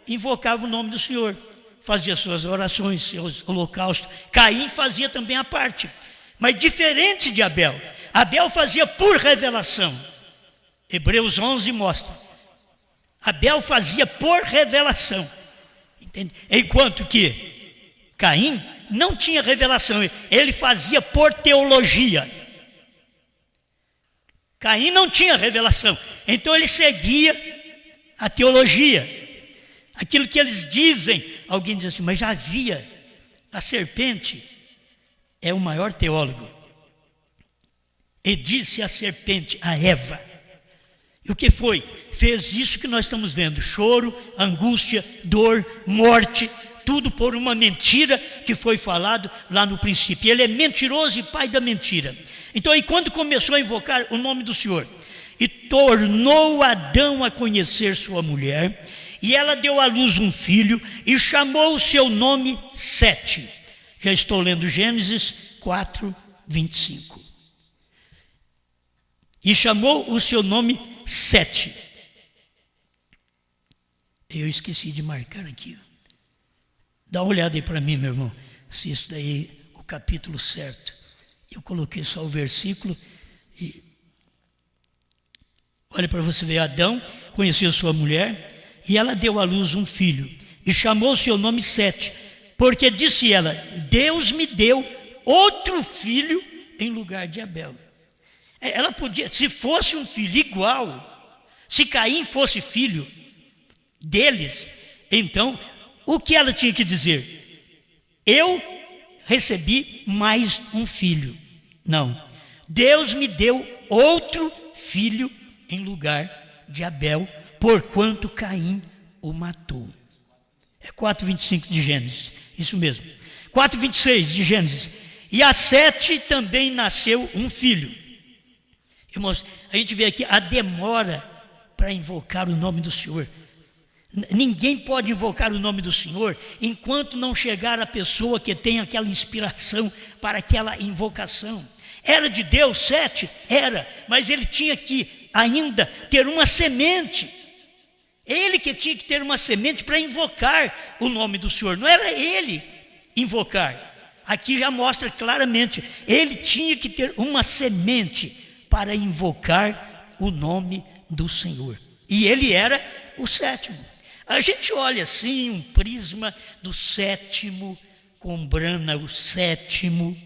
invocava o nome do Senhor, fazia suas orações, seus holocaustos. Caim fazia também a parte, mas diferente de Abel. Abel fazia por revelação. Hebreus 11 mostra. Abel fazia por revelação, entende? Enquanto que Caim não tinha revelação, ele fazia por teologia. Caim não tinha revelação, então ele seguia a teologia. Aquilo que eles dizem, alguém diz assim, mas já havia, a serpente é o maior teólogo. E disse a serpente a Eva. E o que foi? Fez isso que nós estamos vendo, choro, angústia, dor, morte, tudo por uma mentira que foi falado lá no princípio. Ele é mentiroso e pai da mentira. Então aí quando começou a invocar o nome do Senhor, e tornou Adão a conhecer sua mulher, e ela deu à luz um filho, e chamou o seu nome Sete. Já estou lendo Gênesis 4, 25. E chamou o seu nome Sete. Eu esqueci de marcar aqui. Dá uma olhada aí para mim, meu irmão, se isso daí é o capítulo certo. Eu coloquei só o versículo e... Olha para você ver, Adão conheceu sua mulher, e ela deu à luz um filho, e chamou o seu nome Sete, porque disse ela, Deus me deu outro filho em lugar de Abel. Ela podia, se fosse um filho igual, se Caim fosse filho deles, então, o que ela tinha que dizer? Eu recebi mais um filho. Não, Deus me deu outro filho em lugar de Abel, porquanto Caim o matou. É 4,25 de Gênesis, isso mesmo. 4,26 de Gênesis. E a Sete também nasceu um filho. Irmãos, a gente vê aqui a demora para invocar o nome do Senhor. Ninguém pode invocar o nome do Senhor enquanto não chegar a pessoa que tem aquela inspiração para aquela invocação. Era de Deus, Sete? Era, mas ele tinha que ainda ter uma semente. Ele que tinha que ter uma semente para invocar o nome do Senhor, não era ele invocar. Aqui já mostra claramente, ele tinha que ter uma semente para invocar o nome do Senhor. E ele era o sétimo. A gente olha assim, um prisma do sétimo, com Brana o sétimo,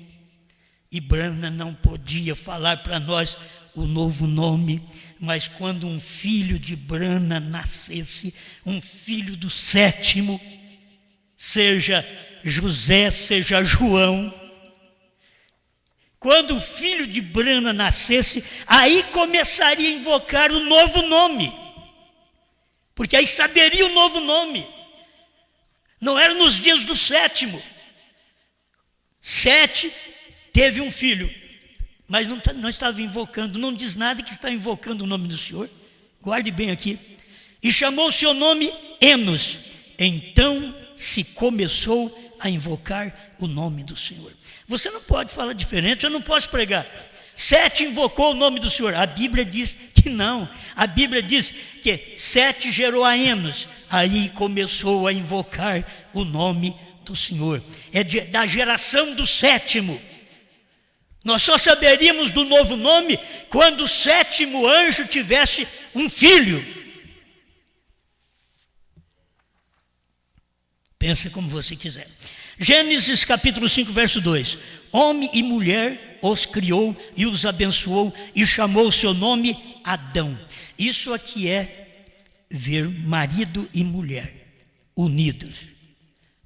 e Brana não podia falar para nós o novo nome, mas quando um filho de Brana nascesse, um filho do sétimo, seja José, seja João, quando o filho de Brana nascesse, aí começaria a invocar o novo nome, porque aí saberia o novo nome. Não era nos dias do sétimo. Sete teve um filho, mas não estava invocando, não diz nada que está invocando o nome do Senhor. Guarde bem aqui. E chamou o seu nome Enos. Então se começou a invocar o nome do Senhor. Você não pode falar diferente, eu não posso pregar. Sete invocou o nome do Senhor. A Bíblia diz que não. A Bíblia diz que Sete gerou a Enos. Aí começou a invocar o nome do Senhor. É da geração do sétimo. Nós só saberíamos do novo nome quando o sétimo anjo tivesse um filho. Pensa como você quiser. Gênesis capítulo 5, verso 2. Homem e mulher os criou e os abençoou e chamou o seu nome Adão. Isso aqui é ver marido e mulher unidos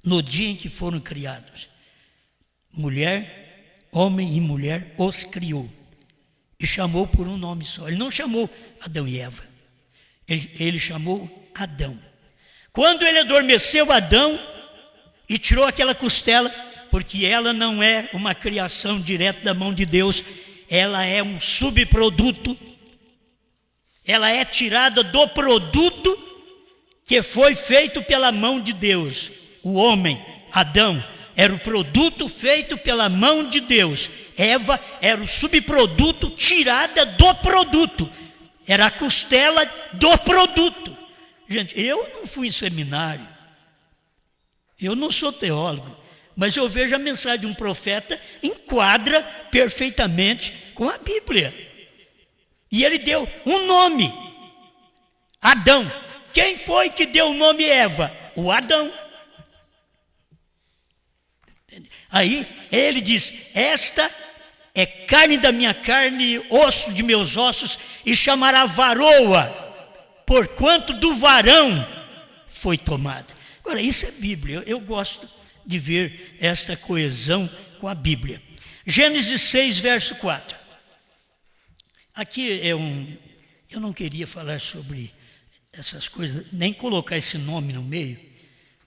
no dia em que foram criados. Homem e mulher os criou e chamou por um nome só. Ele não chamou Adão e Eva, ele chamou Adão. Quando ele adormeceu Adão e tirou aquela costela, porque ela não é uma criação direta da mão de Deus, ela é um subproduto, ela é tirada do produto que foi feito pela mão de Deus. O homem, Adão, era o produto feito pela mão de Deus. Eva era o subproduto tirada do produto. Era a costela do produto. Gente, eu não fui em seminário, eu não sou teólogo, mas eu vejo a mensagem de um profeta enquadra perfeitamente com a Bíblia. E ele deu um nome, Adão. Quem foi que deu o nome Eva? O Adão. Aí ele diz: esta é carne da minha carne, osso de meus ossos, e chamará varoa, porquanto do varão foi tomada. Agora, isso é Bíblia. Eu gosto de ver esta coesão com a Bíblia. Gênesis 6, verso 4. Aqui eu não queria falar sobre essas coisas, nem colocar esse nome no meio,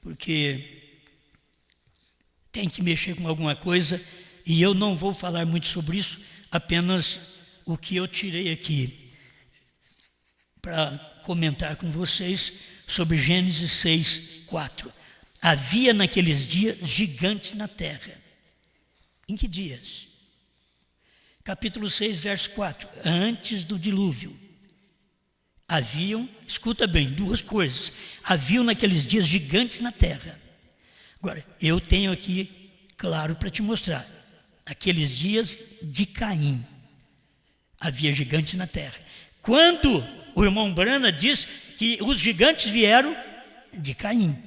porque tem que mexer com alguma coisa, e eu não vou falar muito sobre isso, apenas o que eu tirei aqui para comentar com vocês sobre Gênesis 6, 4. Havia naqueles dias gigantes na terra. Em que dias? Capítulo 6, verso 4. Antes do dilúvio. Haviam, escuta bem, duas coisas. Haviam naqueles dias gigantes na terra. Agora, eu tenho aqui, claro, para te mostrar. Aqueles dias de Caim. Havia gigantes na terra. Quando o irmão Brana diz que os gigantes vieram de Caim.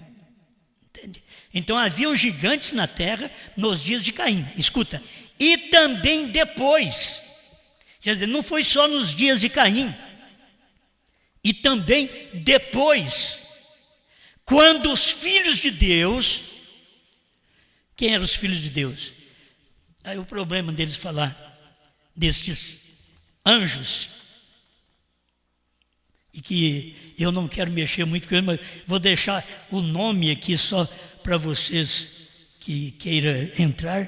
Entende? Então haviam gigantes na terra nos dias de Caim. Escuta. E também depois. Quer dizer, não foi só nos dias de Caim. E também depois. Quando os filhos de Deus. Quem eram os filhos de Deus? Aí o problema deles falar destes anjos. E que eu não quero mexer muito com ele, mas vou deixar o nome aqui só para vocês que queiram entrar.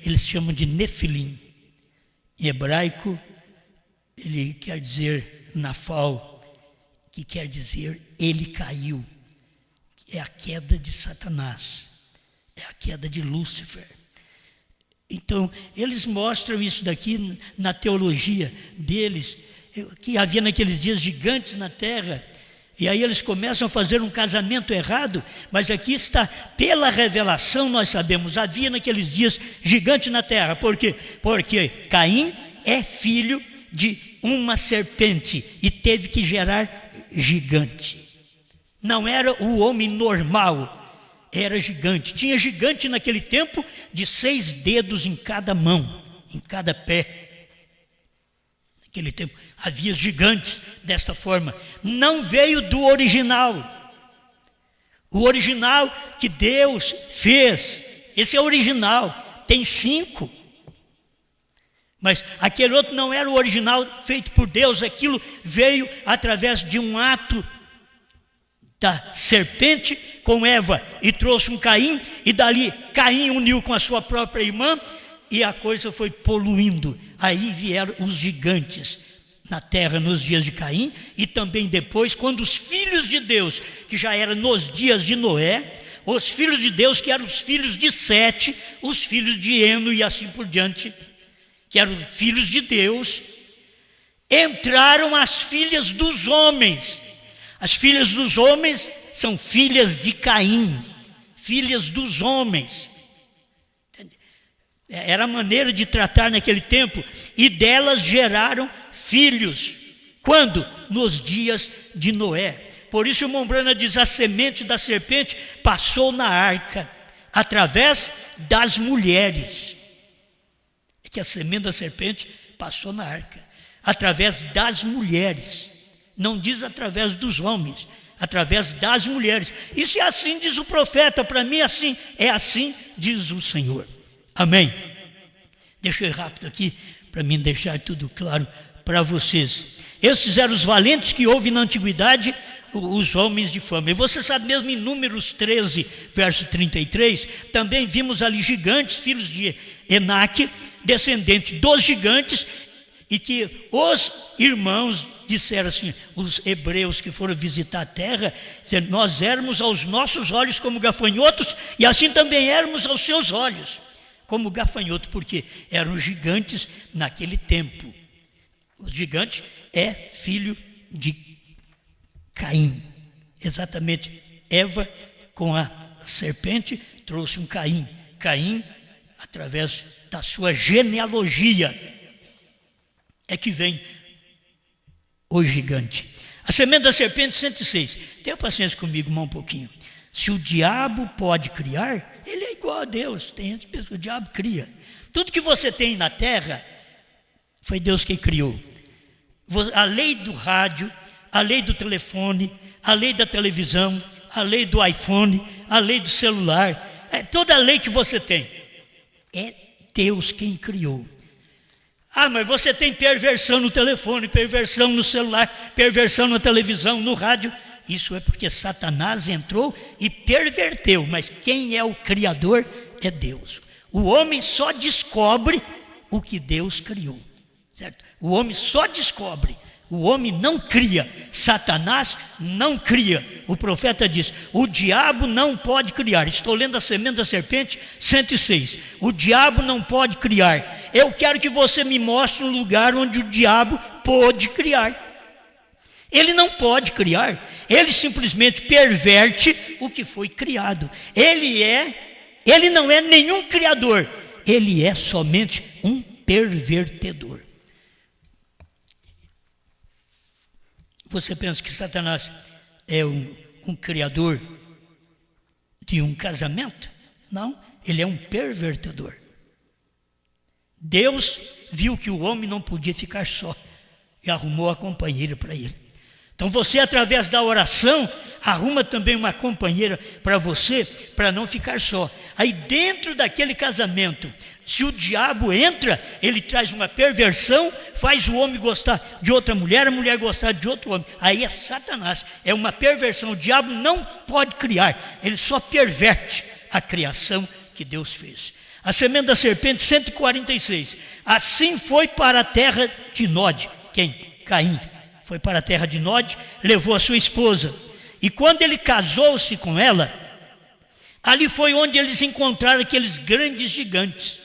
Eles chamam de Nefilim. Em hebraico, ele quer dizer Nafal, que quer dizer ele caiu. É a queda de Satanás, é a queda de Lúcifer. Então, eles mostram isso daqui na teologia deles, que havia naqueles dias gigantes na terra, e aí eles começam a fazer um casamento errado, mas aqui está, pela revelação nós sabemos, havia naqueles dias gigantes na terra. Por quê? Porque Caim é filho de uma serpente e teve que gerar gigante. Não era o homem normal, era gigante. Tinha gigante naquele tempo de 6 dedos em cada mão, em cada pé. Naquele tempo havia gigantes desta forma. Não veio do original. O original que Deus fez, esse é o original, tem 5. Mas aquele outro não era o original feito por Deus, aquilo veio através de um ato da serpente com Eva e trouxe um Caim, e dali Caim uniu com a sua própria irmã e a coisa foi poluindo. Aí vieram os gigantes na terra nos dias de Caim, e também depois, quando os filhos de Deus, que já eram nos dias de Noé, os filhos de Deus, que eram os filhos de Sete, os filhos de Eno e assim por diante, que eram filhos de Deus, entraram as filhas dos homens. As filhas dos homens são filhas de Caim, filhas dos homens. Era a maneira de tratar naquele tempo, e delas geraram filhos. Quando? Nos dias de Noé. Por isso o irmão Brana diz: a semente da serpente passou na arca, através das mulheres. É que a semente da serpente passou na arca, através das mulheres. Não diz através dos homens, através das mulheres. Isso é assim, diz o profeta, para mim assim, é assim, diz o Senhor. Amém? Deixa eu ir rápido aqui, para mim deixar tudo claro para vocês. Estes eram os valentes que houve na antiguidade, os homens de fama. E você sabe mesmo em Números 13, verso 33, também vimos ali gigantes, filhos de Enaque, descendentes dos gigantes, e que os irmãos disseram assim, os hebreus que foram visitar a terra, dizendo, nós éramos aos nossos olhos como gafanhotos, e assim também éramos aos seus olhos como gafanhoto, porque eram gigantes naquele tempo. O gigante é filho de Caim. Exatamente, Eva com a serpente trouxe um Caim. Caim, através da sua genealogia, é que vem o gigante. A semente da serpente, 106. Tenha paciência comigo, irmão, um pouquinho. Se o diabo pode criar, ele é igual a Deus. Tem gente que pensa que o diabo cria. Tudo que você tem na terra, foi Deus que criou. A lei do rádio, a lei do telefone, a lei da televisão, a lei do iPhone, a lei do celular, toda a lei que você tem, é Deus quem criou. Ah, mas você tem perversão no telefone, perversão no celular, perversão na televisão, no rádio. Isso é porque Satanás entrou e perverteu, mas quem é o criador é Deus. O homem só descobre o que Deus criou, certo? O homem só descobre, o homem não cria. Satanás não cria. O profeta diz, o diabo não pode criar. Estou lendo a semente da serpente, 106. O diabo não pode criar. Eu quero que você me mostre um lugar onde o diabo pode criar. Ele não pode criar. Ele simplesmente perverte o que foi criado. Ele não é nenhum criador. Ele é somente um pervertedor. Você pensa que Satanás é um criador de um casamento? Não, ele é um pervertedor. Deus viu que o homem não podia ficar só e arrumou a companheira para ele. Então você, através da oração, arruma também uma companheira para você, para não ficar só. Aí dentro daquele casamento, se o diabo entra, ele traz uma perversão, faz o homem gostar de outra mulher, a mulher gostar de outro homem. Aí é Satanás, é uma perversão. O diabo não pode criar, ele só perverte a criação que Deus fez. A semente da serpente, 146. Assim foi para a terra de Nod. Quem? Caim. Foi para a terra de Nod, levou a sua esposa. E quando ele casou-se com ela, ali foi onde eles encontraram aqueles grandes gigantes,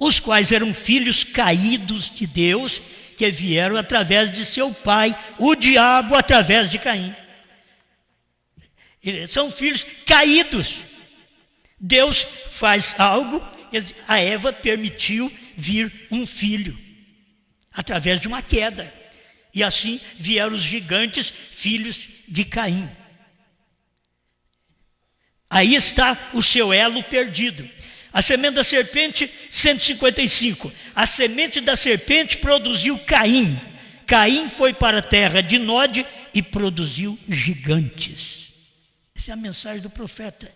os quais eram filhos caídos de Deus, que vieram através de seu pai, o diabo, através de Caim. São filhos caídos. Deus faz algo, a Eva permitiu vir um filho, através de uma queda. E assim vieram os gigantes, filhos de Caim. Aí está o seu elo perdido. A semente da serpente, 155. A semente da serpente produziu Caim. Caim foi para a terra de Nod e produziu gigantes. Essa é a mensagem do profeta.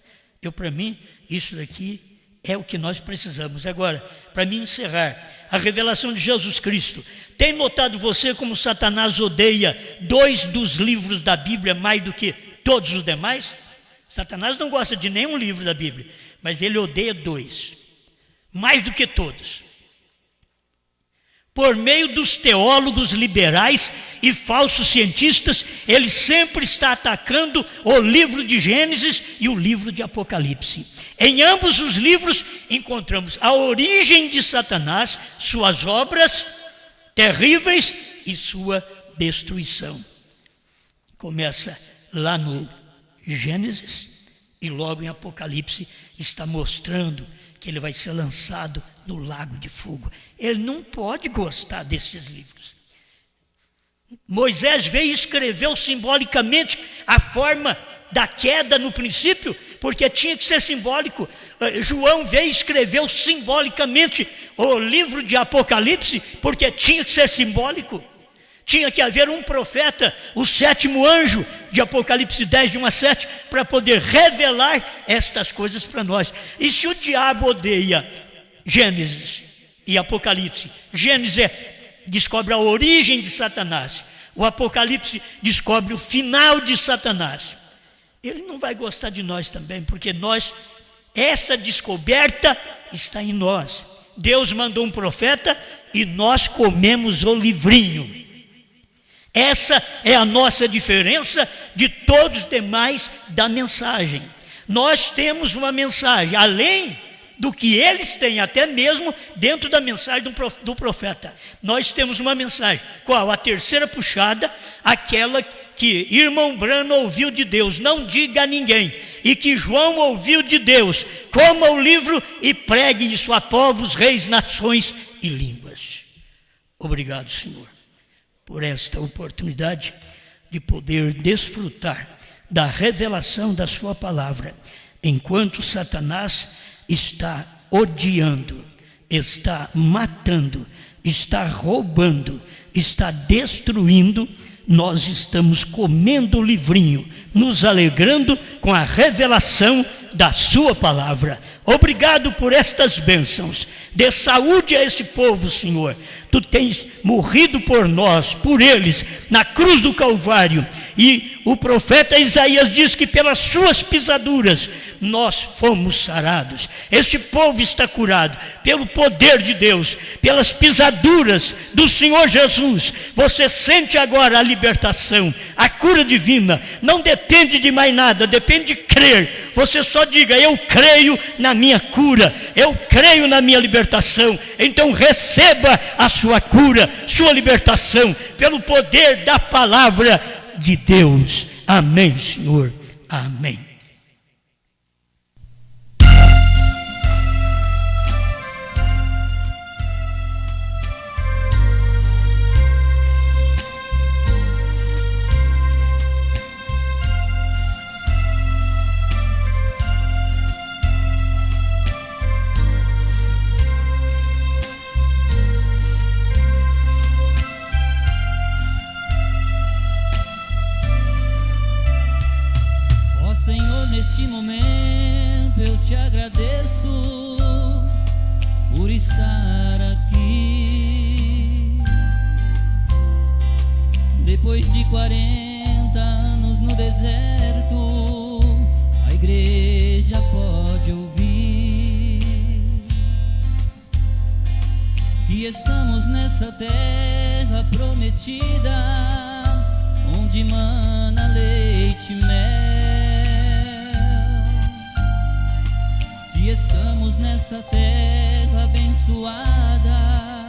Para mim, isso daqui é o que nós precisamos. Agora, para mim encerrar, a revelação de Jesus Cristo. Tem notado você como Satanás odeia 2 dos livros da Bíblia mais do que todos os demais? Satanás não gosta de nenhum livro da Bíblia, mas ele odeia 2, mais do que todos. Por meio dos teólogos liberais e falsos cientistas, ele sempre está atacando o livro de Gênesis e o livro de Apocalipse. Em ambos os livros encontramos a origem de Satanás, suas obras terríveis e sua destruição. Começa lá no Gênesis e logo em Apocalipse está mostrando que ele vai ser lançado no lago de fogo. Ele não pode gostar desses livros. Moisés veio e escreveu simbolicamente a forma da queda no princípio, porque tinha que ser simbólico. João veio e escreveu simbolicamente o livro de Apocalipse, porque tinha que ser simbólico. Tinha que haver um profeta, o 7º anjo de Apocalipse 10, de 1 a 7, para poder revelar estas coisas para nós. E se o diabo odeia Gênesis e Apocalipse, Gênesis descobre a origem de Satanás, O Apocalipse descobre o final de Satanás. Ele não vai gostar de nós também, porque essa descoberta está em nós. Deus mandou um profeta e nós comemos o livrinho. Essa é a nossa diferença de todos os demais da mensagem. Nós temos uma mensagem, além do que eles têm, até mesmo dentro da mensagem do profeta. Nós temos uma mensagem. Qual? A terceira puxada, aquela que irmão Brano ouviu de Deus, não diga a ninguém, e que João ouviu de Deus, coma o livro e pregue isso a povos, reis, nações e línguas. Obrigado, Senhor, por esta oportunidade de poder desfrutar da revelação da sua palavra, enquanto Satanás está odiando, está matando, está roubando, está destruindo. Nós estamos comendo o livrinho, nos alegrando com a revelação da sua palavra. Obrigado por estas bênçãos. Dê saúde a esse povo, Senhor. Tu tens morrido por nós, por eles, na cruz do Calvário. E o profeta Isaías diz que pelas suas pisaduras nós fomos sarados. Este povo está curado pelo poder de Deus, pelas pisaduras do Senhor Jesus. Você sente agora a libertação, a cura divina. Não depende de mais nada, depende de crer. Você só diga: eu creio na minha cura, eu creio na minha libertação. Então receba a sua cura, sua libertação, pelo poder da palavra de Deus. Amém, Senhor. Amém. Senhor, neste momento eu te agradeço por estar aqui. Depois de 40 anos no deserto, a igreja pode ouvir que estamos nessa terra prometida, onde mana leite e mel. Se estamos nesta terra abençoada,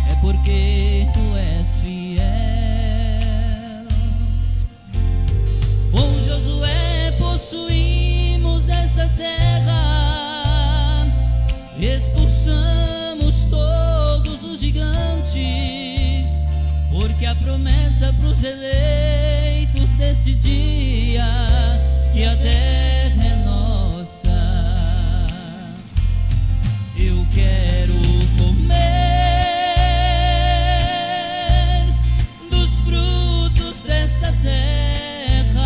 é porque tu és fiel. Com Josué possuímos essa terra, expulsamos todos os gigantes, porque a promessa para os eleitos desse dia, que a terra é nossa. Eu quero comer dos frutos desta terra.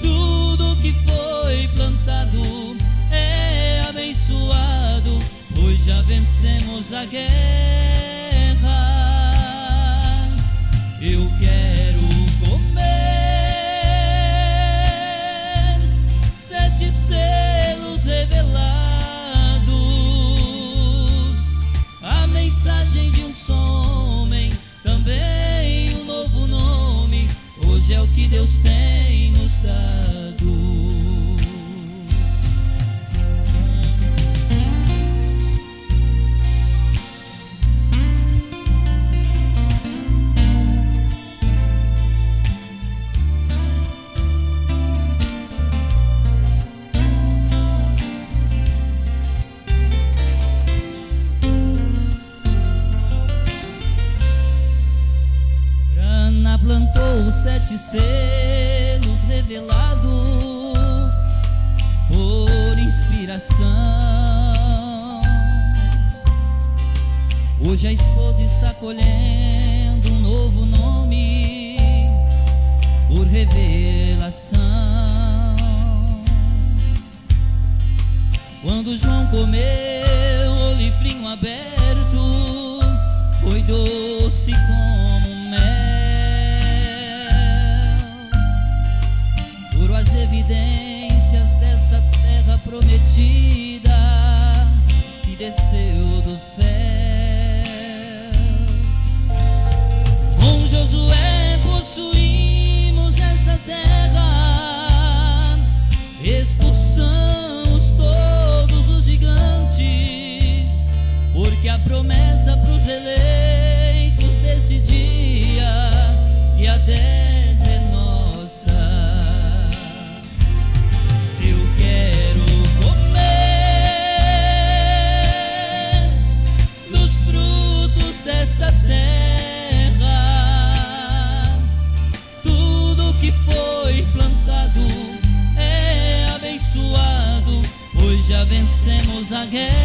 Tudo que foi plantado é abençoado, pois já vencemos a guerra. Eu quero comer 7 selos revelados, a mensagem de um só homem, também um novo nome. Hoje é o que Deus tem nos dado. Plantou os 7 selos revelado por inspiração. Hoje a esposa está colhendo um novo nome por revelação. Quando João comeu o livrinho aberto, foi doce como terra prometida que desceu do céu. Com Josué possuímos essa terra, expulsamos todos os gigantes, porque a promessa pros eleitos desse dia que a terra é nossa. Eu quero comer dos frutos dessa terra. Tudo que foi plantado é abençoado, pois já vencemos a guerra.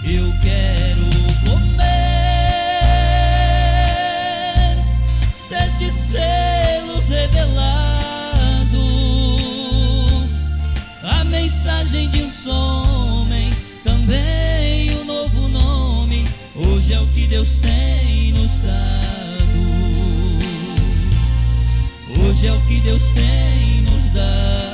Eu quero comer 7 selos revelados, a mensagem de um só homem, também um novo nome. Hoje é o que Deus tem nos dado. Hoje é o que Deus tem nos dado.